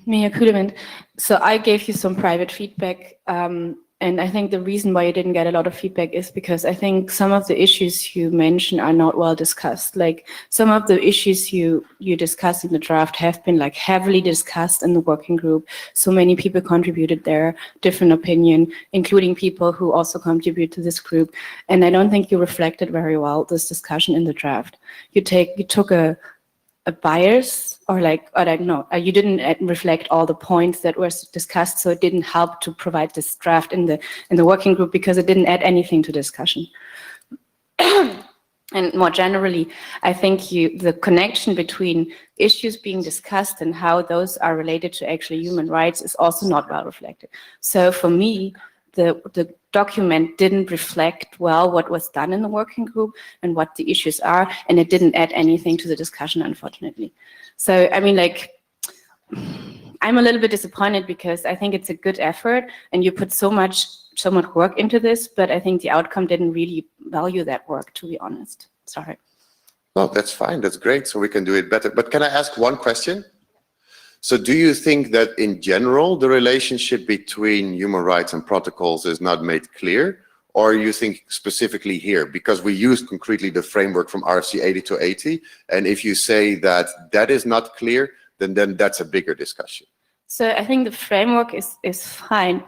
Mia Kudement. So I gave you some private feedback, and I think the reason why you didn't get a lot of feedback is because I think some of the issues you mentioned are not well discussed. Like some of the issues you discussed in the draft have been like heavily discussed in the working group. So many people contributed their different opinion, including people who also contribute to this group. And I don't think you reflected very well this discussion in the draft. You took a bias, or I don't know, you didn't reflect all the points that were discussed, so it didn't help to provide this draft in the working group because it didn't add anything to discussion. And more generally, I think the connection between issues being discussed and how those are related to actually human rights is also not well reflected. So for me, the document didn't reflect well what was done in the working group and what the issues are, and it didn't add anything to the discussion, unfortunately. So, I mean, like, I'm a little bit disappointed because I think it's a good effort and you put so much work into this, but I think the outcome didn't really value that work, to be honest. Sorry. No, that's fine. That's great. So we can do it better. But can I ask one question? So do you think that in general, the relationship between human rights and protocols is not made clear? Or you think specifically here, because we used concretely the framework from RFC 8280, and if you say that that is not clear, then that's a bigger discussion. So I think the framework is fine.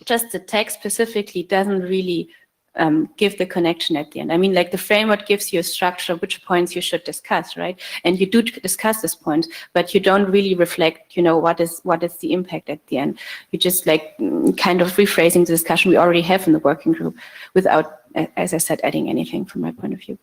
Just the text specifically doesn't really give the connection at the end. I mean, like the framework gives you a structure of which points you should discuss, right? And you do discuss this point, but you don't really reflect, you know, what is the impact at the end. You just like kind of rephrasing the discussion we already have in the working group without, as I said, adding anything from my point of view.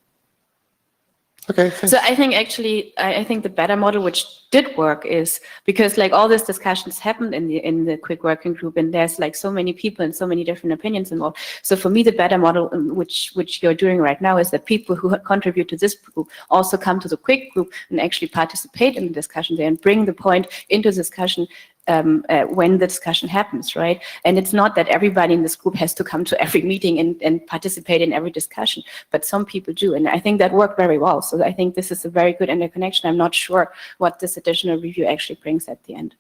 Okay. So I think actually, I think the better model, which did work, is because like all these discussions happened in the quick working group, and there's like so many people and so many different opinions involved. So for me, the better model, which you're doing right now, is that people who contribute to this group also come to the quick group and actually participate in the discussion there and bring the point into discussion when the discussion happens, right? And it's not that everybody in this group has to come to every meeting and participate in every discussion, but some people do. And I think that worked very well. So I think this is a very good interconnection. I'm not sure what this additional review actually brings at the end.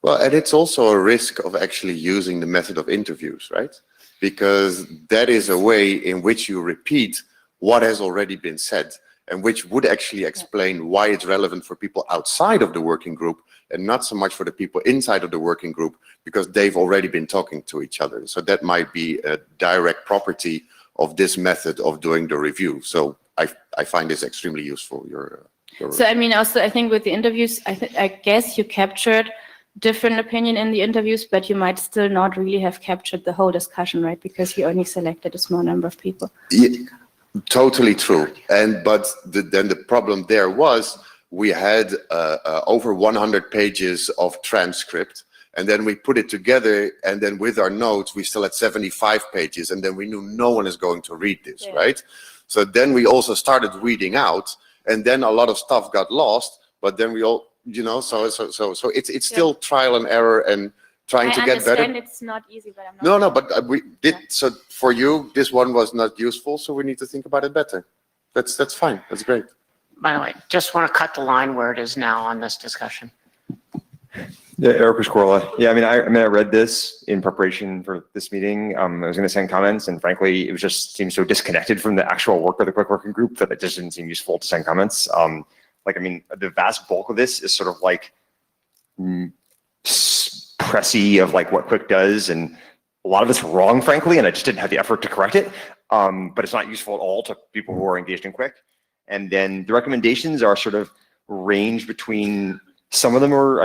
Well, and it's also a risk of actually using the method of interviews, right? Because that is a way in which you repeat what has already been said, and which would actually explain why it's relevant for people outside of the working group and not so much for the people inside of the working group, because they've already been talking to each other. So that might be a direct property of this method of doing the review. So I find this extremely useful. So I mean, also I think with the interviews, I guess you captured different opinion in the interviews, but you might still not really have captured the whole discussion, right? Because you only selected a small number of people. Yeah, totally true. But then the problem there was we had over 100 pages of transcript, and then we put it together, and then with our notes, we still had 75 pages, and then we knew no one is going to read this, right? So then we also started weeding out, and then a lot of stuff got lost, but then we all, you know, so it's still trial and error and trying to get better. I understand it's not easy, but I'm not. No, but we did, so for you, this one was not useful, so we need to think about it better. That's fine, that's great. By the way, just want to cut the line where it is now on this discussion. Yeah, Hrpc. Yeah, I read this in preparation for this meeting. I was going to send comments, and frankly, it was just seemed so disconnected from the actual work of the quick working group that it just didn't seem useful to send comments. The vast bulk of this is sort of like pressy of like what Quick does, and a lot of it's wrong, frankly, and I just didn't have the effort to correct it. But it's not useful at all to people who are engaged in Quick. And then the recommendations are sort of range between, some of them are,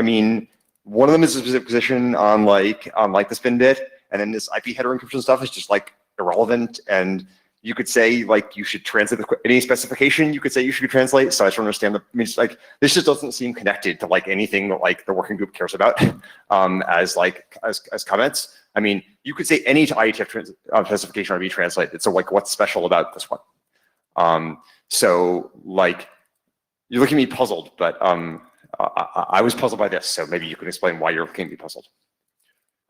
one of them is a specific position on like the spin bit, and then this IP header encryption stuff is just like irrelevant. And you could say like you should translate any specification. You could say you should translate. So I just don't understand it's like this just doesn't seem connected to like anything that like the working group cares about as comments. You could say any IETF specification ought to be translated. So like what's special about this one? So like you're looking at me puzzled, but I was puzzled by this. So maybe you can explain why you're looking at me puzzled.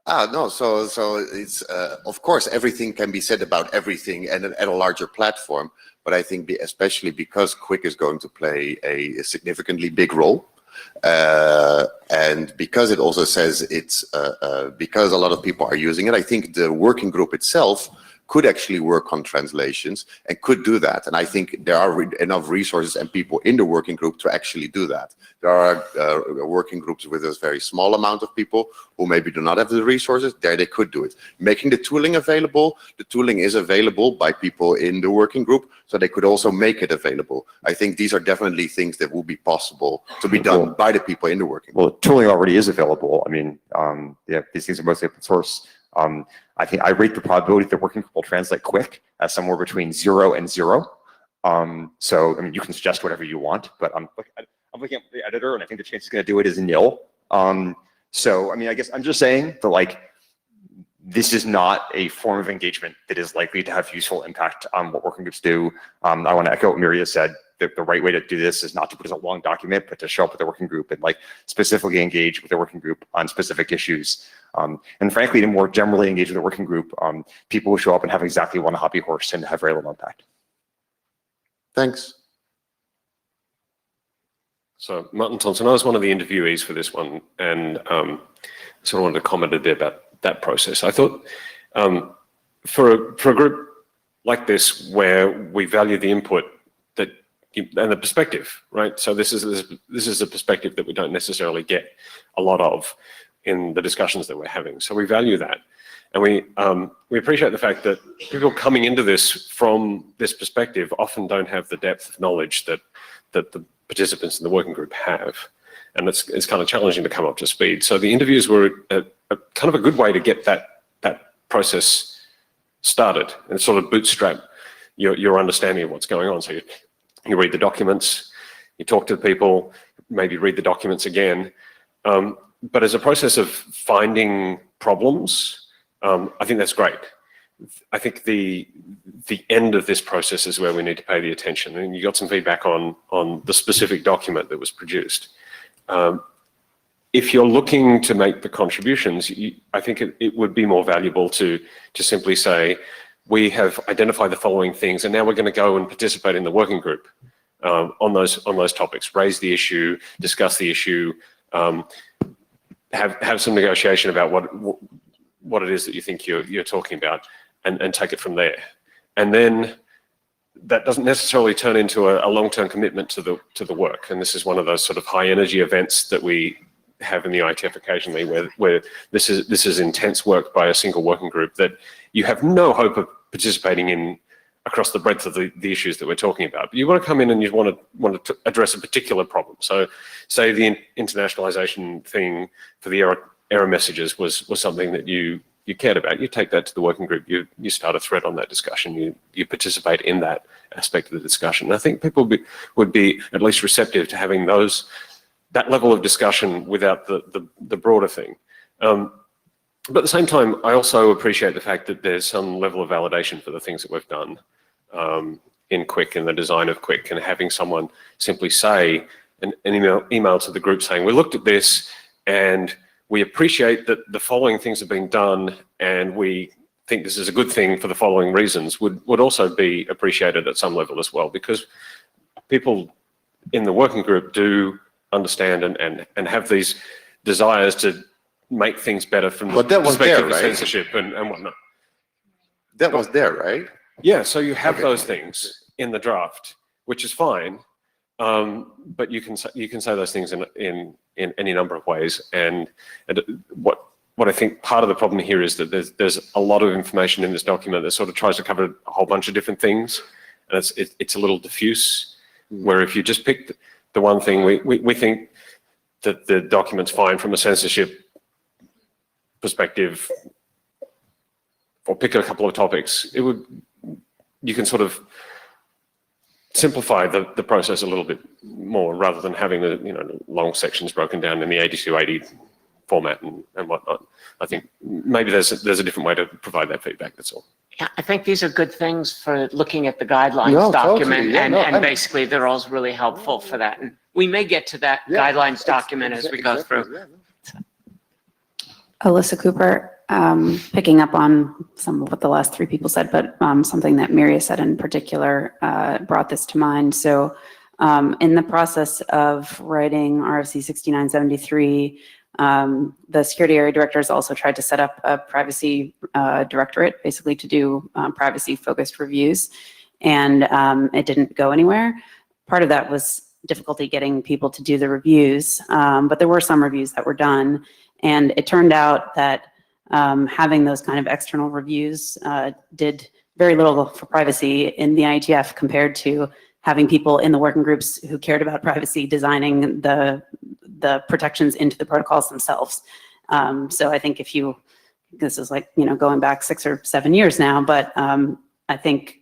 No, so it's of course everything can be said about everything and at a larger platform, but I think especially because Quick is going to play a significantly big role, and because it also says it's because a lot of people are using it, I think the working group itself could actually work on translations and could do that. And I think there are enough resources and people in the working group to actually do that. There are working groups with a very small amount of people who maybe do not have the resources. There they could do it. Making the tooling available, the tooling is available by people in the working group, so they could also make it available. I think these are definitely things that will be possible to be done by the people in the working group. Well, tooling already is available. Yeah, these things are mostly open source. I think I rate the probability that the working group will translate Quick as somewhere between 0 and 0. So you can suggest whatever you want, but I'm looking at the editor, and I think the chance he's going to do it is nil. So I guess I'm just saying that like this is not a form of engagement that is likely to have useful impact on what working groups do. I want to echo what Miria said. The right way to do this is not to put as a long document, but to show up with the working group and like specifically engage with the working group on specific issues. And frankly, to more generally engage with the working group, people who show up and have exactly one hobby horse tend to have very little impact. Thanks. So Martin Thompson, I was one of the interviewees for this one, and sort of wanted to comment a bit about that process. I thought for a group like this, where we value the input and the perspective, right? So this is a perspective that we don't necessarily get a lot of in the discussions that we're having. So we value that, and we appreciate the fact that people coming into this from this perspective often don't have the depth of knowledge that the participants in the working group have, and it's kind of challenging to come up to speed. So the interviews were a kind of a good way to get that process started and sort of bootstrap your understanding of what's going on. So you read the documents, you talk to people, maybe read the documents again. But as a process of finding problems, I think that's great. I think the end of this process is where we need to pay the attention. And you got some feedback on the specific document that was produced. If you're looking to make the contributions, I think it would be more valuable to simply say, we have identified the following things, and now we're going to go and participate in the working group on those topics. Raise the issue, discuss the issue, have some negotiation about what it is that you think you're talking about, and take it from there. And then that doesn't necessarily turn into a long-term commitment to the work. And this is one of those sort of high energy events that we have in the IETF occasionally, where this is intense work by a single working group that you have no hope of participating in across the breadth of the issues that we're talking about. But you want to come in and you want to address a particular problem. So say the internationalization thing for the error messages was something that you cared about. You take that to the working group, you start a thread on that discussion, you participate in that aspect of the discussion. And I think people would be at least receptive to having that level of discussion without the broader thing. But at the same time, I also appreciate the fact that there's some level of validation for the things that we've done in Quick, in the design of Quick, and having someone simply say an email to the group saying, we looked at this and we appreciate that the following things have been done, and we think this is a good thing for the following reasons, would also be appreciated at some level as well, because people in the working group do understand and have these desires to make things better from the perspective of censorship and whatnot. That was there, right? Yeah, so you have those things in the draft, which is fine, but you can say those things in any number of ways. And what I think part of the problem here is that there's a lot of information in this document that sort of tries to cover a whole bunch of different things, and it's a little diffuse. Where if you just pick the one thing, we think that the document's fine from a censorship perspective, or pick a couple of topics, you can sort of simplify the process a little bit more, rather than having the long sections broken down in the 80-80 format and whatnot. I think maybe there's a different way to provide that feedback, that's all. Yeah, I think these are good things for looking at the guidelines document, and basically they're all really helpful for that. And we may get to that guidelines document as we go through. Alyssa Cooper, picking up on some of what the last three people said, but something that Miria said in particular brought this to mind. So in the process of writing RFC 6973, the security area directors also tried to set up a privacy directorate, basically to do privacy-focused reviews, and it didn't go anywhere. Part of that was difficulty getting people to do the reviews, but there were some reviews that were done. And it turned out that having those kind of external reviews did very little for privacy in the IETF compared to having people in the working groups who cared about privacy designing the protections into the protocols themselves. So I think this is like, going back 6 or 7 years now, but I think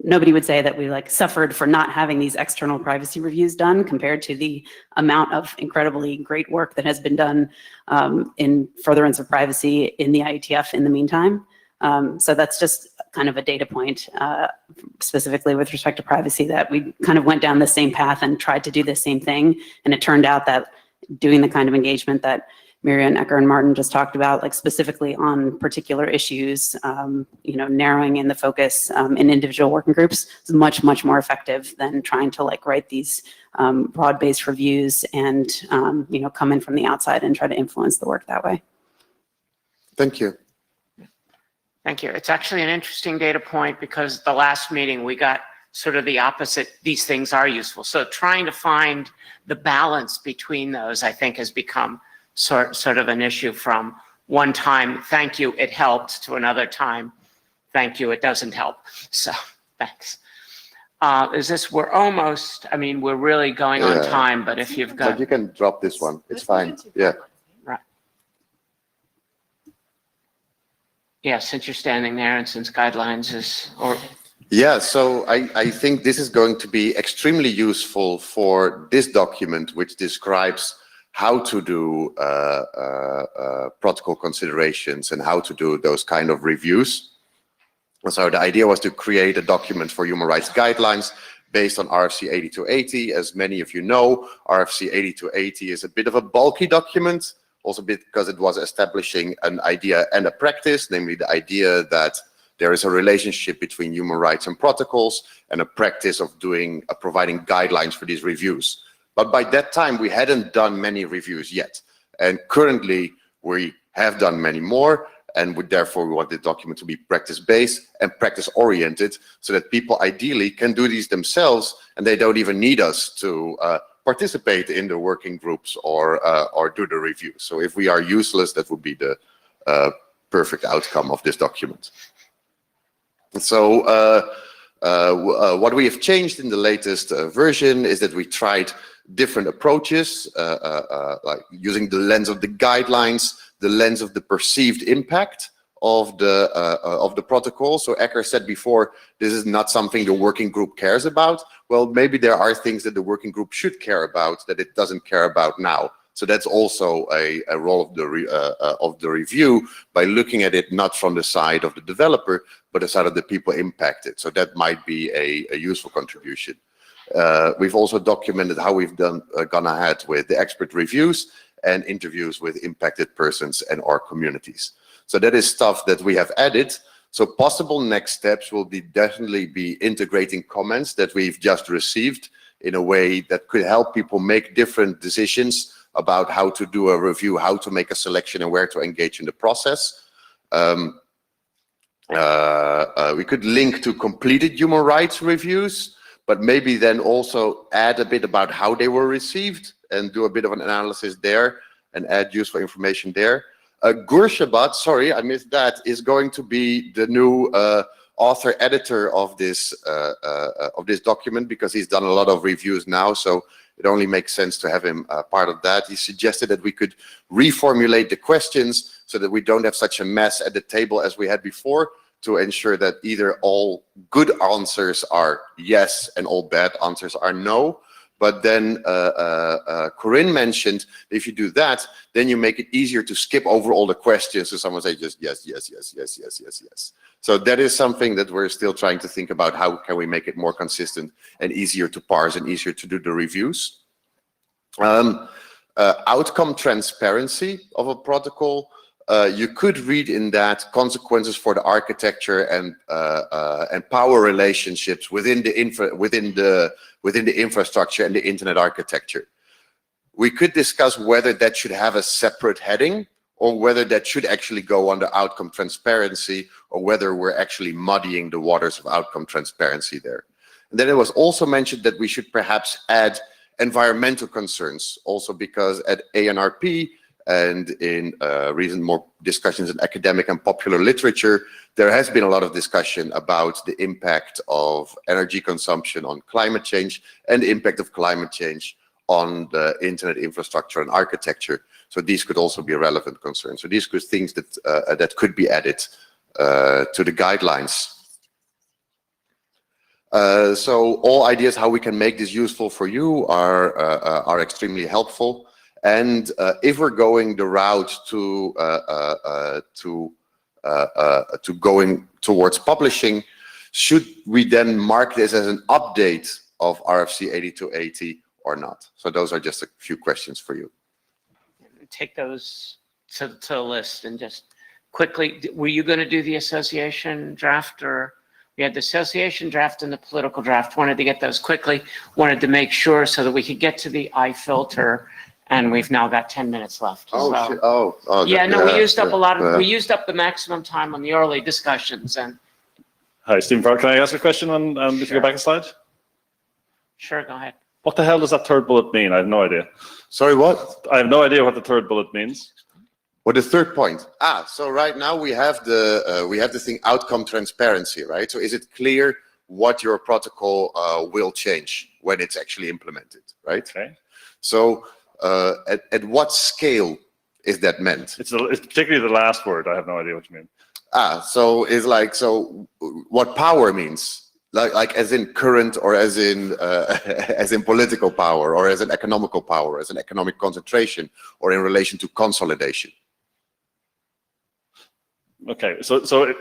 nobody would say that we suffered for not having these external privacy reviews done compared to the amount of incredibly great work that has been done in furtherance of privacy in the IETF in the meantime. So that's just kind of a data point specifically with respect to privacy, that we kind of went down the same path and tried to do the same thing. And it turned out that doing the kind of engagement that Miriam, Ecker, and Martin just talked about, like specifically on particular issues, narrowing in the focus in individual working groups is much, much more effective than trying to like write these broad-based reviews and, come in from the outside and try to influence the work that way. Thank you. Thank you. It's actually an interesting data point because the last meeting we got sort of the opposite. These things are useful. So trying to find the balance between those, I think, has become sort of an issue from one time, thank you, it helped, to another time, thank you, it doesn't help. So thanks. We're almost, we're really going on time, but if you've got. But you can drop this one. It's fine. Yeah. Right. Yeah, since you're standing there and since guidelines is, Yeah, so I think this is going to be extremely useful for this document, which describes how to do protocol considerations and how to do those kind of reviews. So the idea was to create a document for human rights guidelines based on RFC 8280. As many of you know, RFC 8280 is a bit of a bulky document, also because it was establishing an idea and a practice, namely the idea that there is a relationship between human rights and protocols and a practice of providing guidelines for these reviews. But by that time, we hadn't done many reviews yet. And currently, we have done many more. And therefore, we want the document to be practice-based and practice-oriented so that people ideally can do these themselves and they don't even need us to participate in the working groups or do the review. So if we are useless, that would be the perfect outcome of this document. So what we have changed in the latest version is that we tried different approaches, like using the lens of the guidelines, the lens of the perceived impact of the protocol. So Ecker said before, this is not something the working group cares about. Well, maybe there are things that the working group should care about that it doesn't care about now. So that's also a role of the review, by looking at it not from the side of the developer, but the side of the people impacted. So that might be a useful contribution. We've also documented how we've gone ahead with the expert reviews and interviews with impacted persons and our communities. So that is stuff that we have added. So possible next steps will definitely be integrating comments that we've just received in a way that could help people make different decisions about how to do a review, how to make a selection, and where to engage in the process. We could link to completed human rights reviews, but maybe then also add a bit about how they were received and do a bit of an analysis there and add useful information there. Gurshabat, sorry, I missed that, is going to be the new author editor of this document, because he's done a lot of reviews now, so it only makes sense to have him part of that. He suggested that we could reformulate the questions so that we don't have such a mess at the table as we had before, to ensure that either all good answers are yes and all bad answers are no. But then Corinne mentioned, if you do that, then you make it easier to skip over all the questions. So someone say just yes, yes, yes, yes, yes, yes, yes. So that is something that we're still trying to think about. How can we make it more consistent and easier to parse and easier to do the reviews? Outcome transparency of a protocol. You could read in that consequences for the architecture and power relationships within the infrastructure and the internet architecture. We could discuss whether that should have a separate heading, or whether that should actually go under outcome transparency, or whether we're actually muddying the waters of outcome transparency there. And then it was also mentioned that we should perhaps add environmental concerns, also because at ANRP and in recent more discussions in academic and popular literature, there has been a lot of discussion about the impact of energy consumption on climate change and the impact of climate change on the internet infrastructure and architecture. So these could also be a relevant concern. So these could things that that could be added to the guidelines. So all ideas how we can make this useful for you are extremely helpful. And if we're going the route to going towards publishing, should we then mark this as an update of RFC 8280 or not? So those are just a few questions for you. take those to the list and just quickly, were you going to do the association draft, or we had the association draft and the political draft? Wanted to get those quickly, wanted to make sure so that we could get to the I filter, and we've now got 10 minutes left. Oh, So- shit. Oh, Yeah, no, we used up a lot of, yeah. we used up the maximum time on the early discussions, and Hi, Stephen Farr. Can I ask a question on, if you go back a slide? sure, go ahead. What the hell does that third bullet mean? I have no idea. Sorry, what? I have no idea what the third bullet means. What the third point? So right now we have the thing outcome transparency, right? So is it clear what your protocol will change when it's actually implemented, right? Okay. So at what scale is that meant? It's particularly the last word. I have no idea what you mean. So it's like, so what power means? Like as in current, or as in as in political power, or as an economical power, as an economic concentration, or in relation to consolidation. Okay, so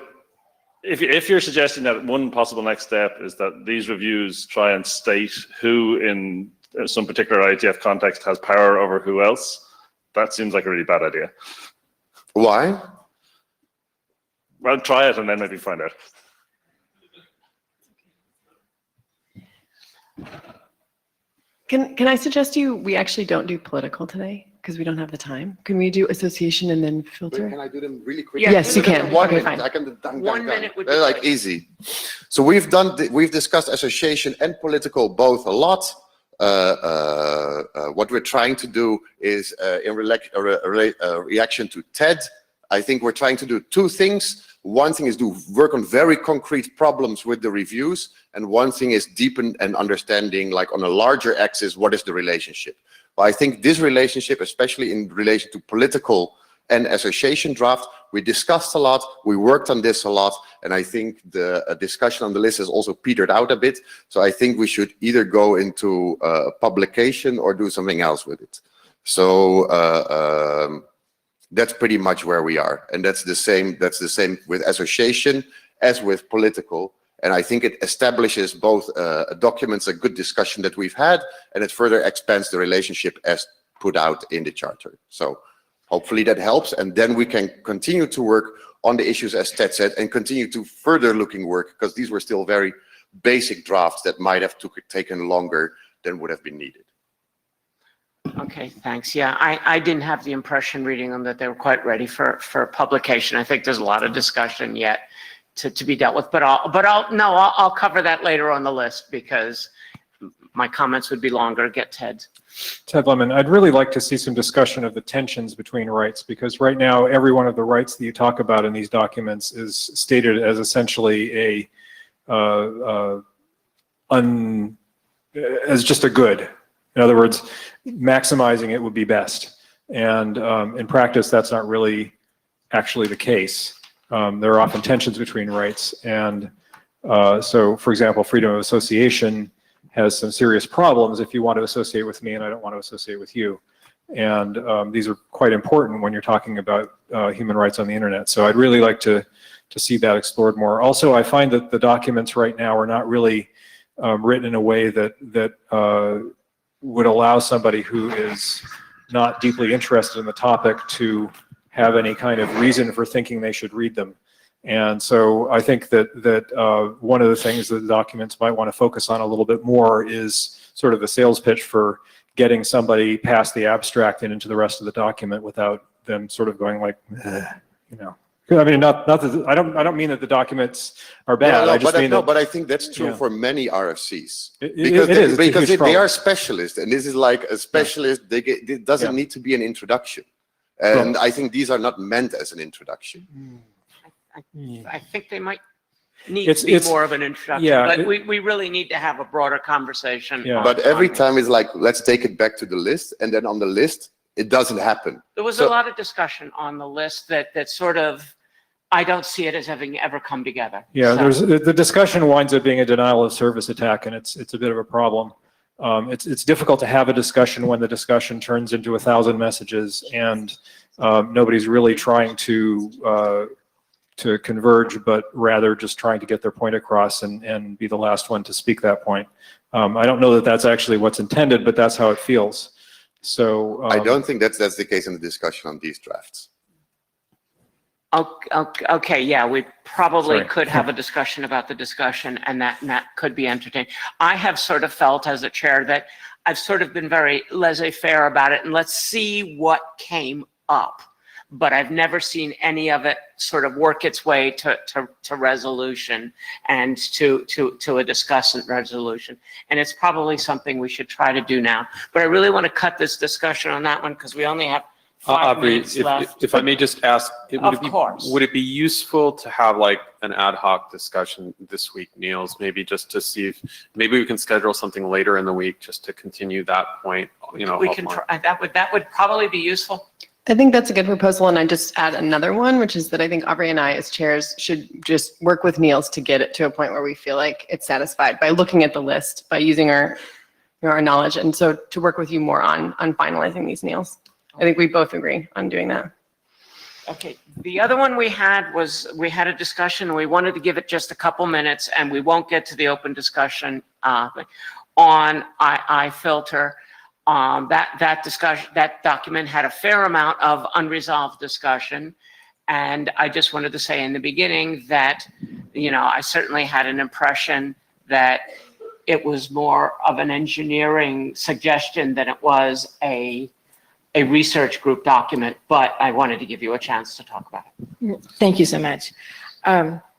if you're suggesting that one possible next step is that these reviews try and state who in some particular IETF context has power over who else, that seems like a really bad idea. Why? Well, try it and then maybe find out. Can I suggest we actually don't do political today because we don't have the time? Can we do association and then filter? Can I do them really quickly? Yes, you can. One Okay, minute. fine. I can done. 1 minute would be They're like great. easy. So we've discussed association and political both a lot. What we're trying to do is in reaction to TED, I think we're trying to do two things. One thing is work on very concrete problems with the reviews, and one thing is deepen and understanding, like on a larger axis, what is the relationship. Well, I think this relationship, especially in relation to political and association draft, we discussed a lot, we worked on this a lot, and I think the discussion on the list has also petered out a bit. So I think we should either go into publication or do something else with it. So that's pretty much where we are, and that's the same with association as with political. And I think it establishes both documents a good discussion that we've had, and it further expands the relationship as put out in the charter. So hopefully that helps, and then we can continue to work on the issues as Ted said, and continue to further looking work, because these were still very basic drafts that might have taken longer than would have been needed. Okay, thanks. Yeah, I didn't have the impression reading them that they were quite ready for publication. I think there's a lot of discussion yet to be dealt with, but I'll cover that later on the list because my comments would be longer. Get Ted. Ted Lemon, I'd really like to see some discussion of the tensions between rights, because right now every one of the rights that you talk about in these documents is stated as essentially as just a good. In other words, maximizing it would be best. And in practice, that's not really actually the case. There are often tensions between rights. And so, for example, freedom of association has some serious problems if you want to associate with me and I don't want to associate with you. And these are quite important when you're talking about human rights on the internet. So I'd really like to see that explored more. Also, I find that the documents right now are not really written in a way that would allow somebody who is not deeply interested in the topic to have any kind of reason for thinking they should read them. And so I think that one of the things that the documents might want to focus on a little bit more is sort of the sales pitch for getting somebody past the abstract and into the rest of the document without them sort of going like, you know. I mean, not that I don't mean that the documents are bad. No, I just mean but I think that's true for many RFCs. Because they are specialists, and this is like a specialist. It doesn't need to be an introduction, and I think these are not meant as an introduction. I think they might need to be more of an introduction, but we really need to have a broader conversation. But every time it's like, let's take it back to the list, and then on the list, it doesn't happen. There was a lot of discussion on the list that sort of, I don't see it as having ever come together. Yeah, So- the discussion winds up being a denial of service attack, and it's a bit of a problem. It's difficult to have a discussion when the discussion turns into 1,000 messages and nobody's really trying to converge, but rather just trying to get their point across and be the last one to speak that point. I don't know that that's actually what's intended, but that's how it feels. So I don't think that's the case in the discussion on these drafts. Okay, yeah, we probably Sorry. could have a discussion about the discussion, and that could be entertaining. I have sort of felt as a chair that I've sort of been very laissez-faire about it, and let's see what came up. But I've never seen any of it sort of work its way to resolution and to a discussant resolution. And it's probably something we should try to do now. But I really want to cut this discussion on that one because we only have 5 Aubrey, minutes left. if I may just ask, would it be useful to have like an ad hoc discussion this week, Niels? Maybe just to see if maybe we can schedule something later in the week just to continue that point. You know, We can try, that would probably be useful. I think that's a good proposal, and I just add another one, which is that I think Aubrey and I as chairs should just work with Niels to get it to a point where we feel like it's satisfied by looking at the list, by using our knowledge, and so to work with you more on finalizing these, Niels. I think we both agree on doing that. Okay, the other one we had was, we had a discussion, and we wanted to give it just a couple minutes, and we won't get to the open discussion on iFilter. That discussion, that document had a fair amount of unresolved discussion. And I just wanted to say in the beginning that, you know, I certainly had an impression that it was more of an engineering suggestion than it was a research group document, but I wanted to give you a chance to talk about it. Thank you so much.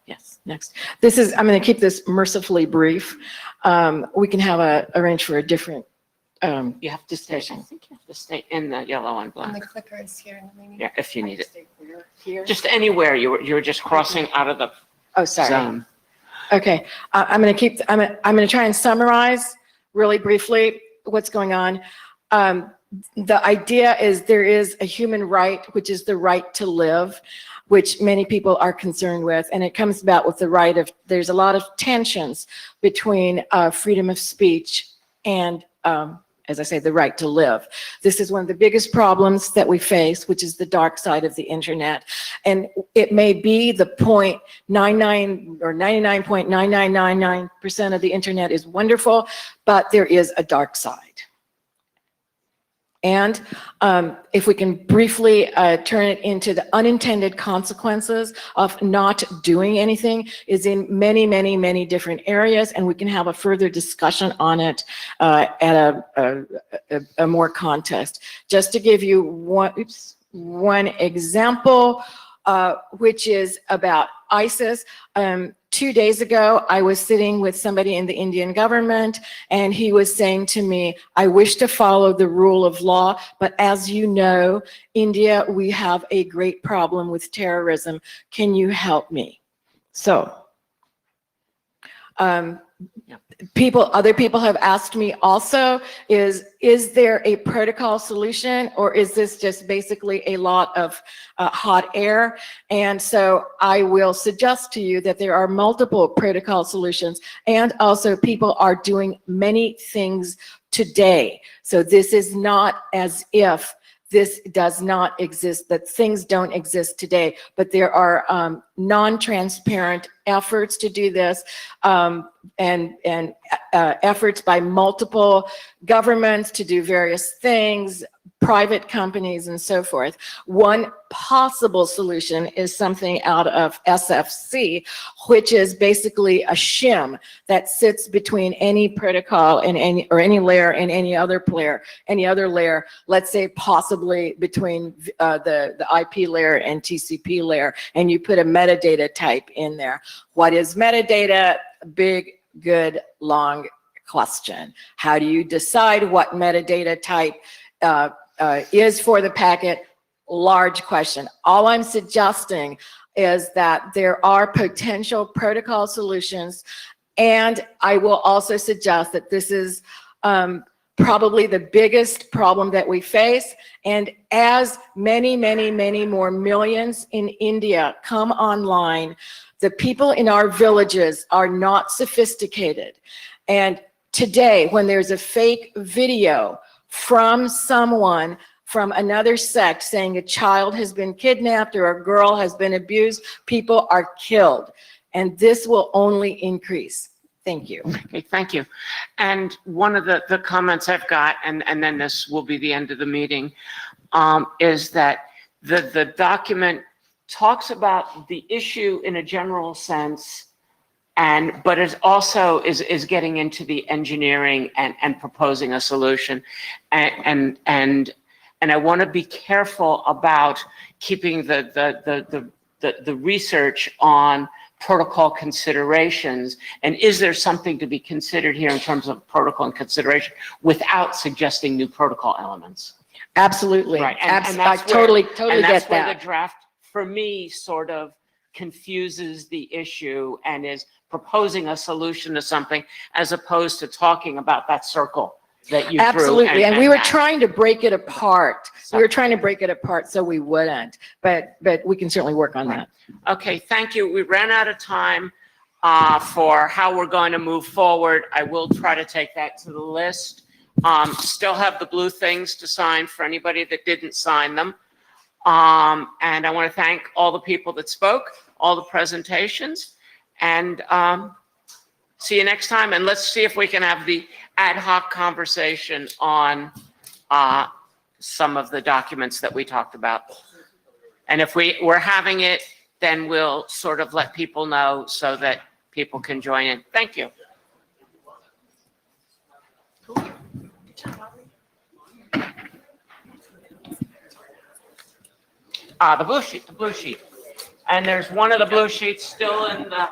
Yes, next. This is, I'm going to keep this mercifully brief. We can have arrange for a different. You have to stay, I think you have to stay in the yellow and black. And the clicker is here. Yeah, if you need it. Here. Just anywhere, you were just crossing out of the zone. Okay, I'm going to try and summarize really briefly what's going on. The idea is there is a human right, which is the right to live, which many people are concerned with, and it comes about with the right of, there's a lot of tensions between freedom of speech and, as I say, the right to live. This is one of the biggest problems that we face, which is the dark side of the internet. And it may be the 0.99 or 99.9999% of the internet is wonderful, but there is a dark side. And if we can briefly turn it into the unintended consequences of not doing anything is in many, many, many different areas, and we can have a further discussion on it at a more context. Just to give you one example, which is about ISIS. 2 days ago, I was sitting with somebody in the Indian government, and he was saying to me, I wish to follow the rule of law, but as you know, India, we have a great problem with terrorism. Can you help me? So, other people have asked me also, is there a protocol solution, or is this just basically a lot of hot air? And so I will suggest to you that there are multiple protocol solutions, and also people are doing many things today. So this is not as if this does not exist, that things don't exist today, but there are non-transparent efforts to do this, and efforts by multiple governments to do various things, private companies and so forth. One possible solution is something out of SFC, which is basically a shim that sits between any protocol and any layer and any other layer, let's say possibly between the IP layer and TCP layer, and you put a metadata type in there. What is metadata? Big, good, long question. How do you decide what metadata type is for the packet? Large question. All I'm suggesting is that there are potential protocol solutions, and I will also suggest that this is probably the biggest problem that we face, and as many, many, many more millions in India come online, the people in our villages are not sophisticated. And today, when there's a fake video from someone from another sect saying a child has been kidnapped or a girl has been abused, people are killed. And this will only increase. Thank you. Okay, thank you. And one of the comments I've got, and then this will be the end of the meeting, is that the document talks about the issue in a general sense, but it also is getting into the engineering and proposing a solution. And I want to be careful about keeping the research on protocol considerations, and is there something to be considered here in terms of protocol and consideration without suggesting new protocol elements? Absolutely. Right. I totally get That's where that. the draft, for me, sort of confuses the issue and is proposing a solution to something as opposed to talking about that circle that you drew. Absolutely, and we were that. trying to break it apart. We were trying to break it apart so we wouldn't, but we can certainly work on that. Okay, thank you. We ran out of time for how we're going to move forward. I will try to take that to the list. Still have the blue things to sign for anybody that didn't sign them. And I want to thank all the people that spoke, all the presentations, and see you next time. And let's see if we can have the ad hoc conversation on some of the documents that we talked about. And if we're having it, then we'll sort of let people know so that people can join in. Thank you. The blue sheet. And there's one of the blue sheets still in the